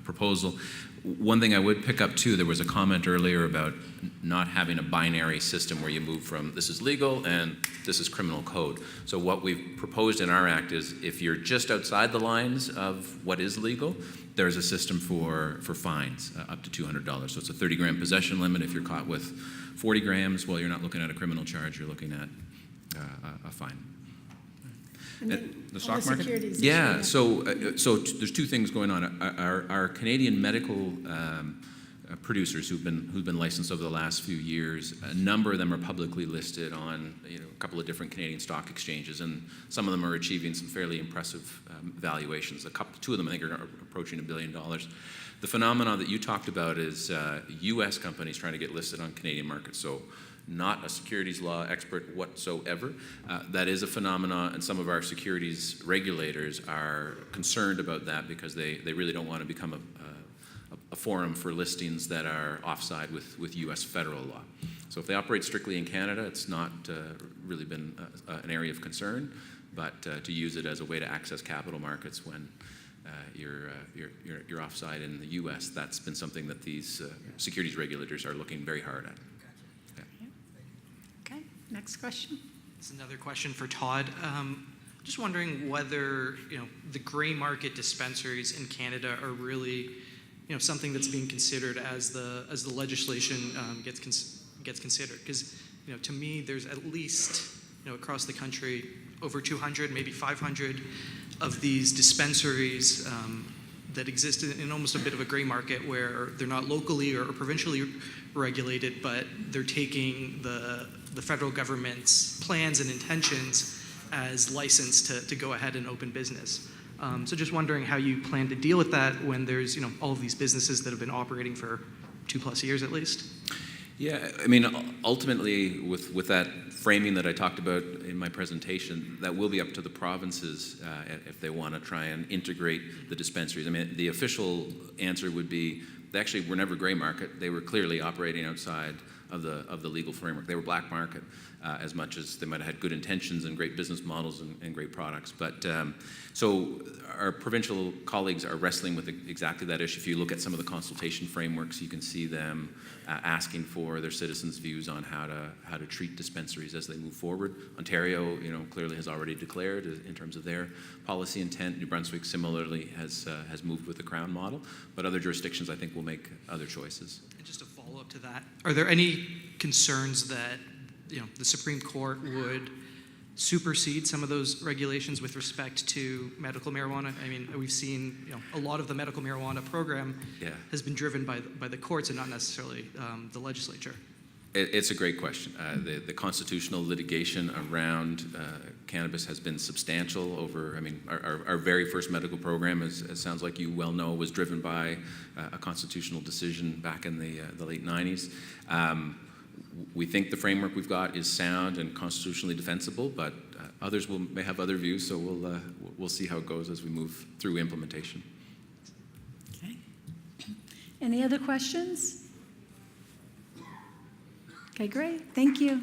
proposal. One thing I would pick up too, there was a comment earlier about not having a binary system where you move from this is legal and this is criminal code. So what we've proposed in our act is if you're just outside the lines of what is legal, there's a system for fines up to $200. So it's a 30-gram possession limit. If you're caught with 40 grams, well, you're not looking at a criminal charge, you're looking at a fine. The stock market? Yeah, so there's 2 things going on. Our Canadian medical producers who've been licensed over the last few years, a number of them are publicly listed on a couple of different Canadian stock exchanges, and some of them are achieving some fairly impressive valuations. 2 of them I think are approaching $1 billion. The phenomenon that you talked about is U.S. companies trying to get listed on Canadian markets. So not a securities law expert whatsoever. That is a phenomenon, and some of our securities regulators are concerned about that because they really don't want to become a forum for listings that are offside with U.S. federal law. So if they operate strictly in Canada, it's not really been an area of concern, but to use it as a way to access capital markets when you're offside in the U.S., that's been something that these securities regulators are looking very hard at. Okay, next question. It's another question for Todd. Just wondering whether the gray market dispensaries in Canada are really something that's being considered as the legislation gets considered. Because to me, there's at least across the country over 200, maybe 500 of these dispensaries that exist in almost a bit of a gray market where they're not locally or provincially regulated, but they're taking the federal government's plans and intentions as license to go ahead and open business. So just wondering how you plan to deal with that when there's all of these businesses that have been operating for 2+ years at least. Yeah, I mean, ultimately, with that framing that I talked about in my presentation, that will be up to the provinces if they want to try and integrate the dispensaries. I mean, the official answer would be they actually were never gray market. They were clearly operating outside of the legal framework. They were black market as much as they might have had good intentions and great business models and great products. But so our provincial colleagues are wrestling with exactly that issue. If you look at some of the consultation frameworks, you can see them asking for their citizens' views on how to treat dispensaries as they move forward. Ontario, clearly has already declared in terms of their policy intent. New Brunswick similarly has moved with the Crown model, but other jurisdictions I think will make other choices. And just a follow-up to that, are there any concerns that the Supreme Court would supersede some of those regulations with respect to medical marijuana? I mean, we've seen, a lot of the medical marijuana program has been driven by the courts and not necessarily the legislature. It's a great question. The constitutional litigation around cannabis has been substantial over, I mean, our very first medical program, as sounds like you well know, was driven by a constitutional decision back in the late 90s. We think the framework we've got is sound and constitutionally defensible, but others may have other views, so we'll see how it goes as we move through implementation. Okay. Any other questions? Okay, great. Thank you.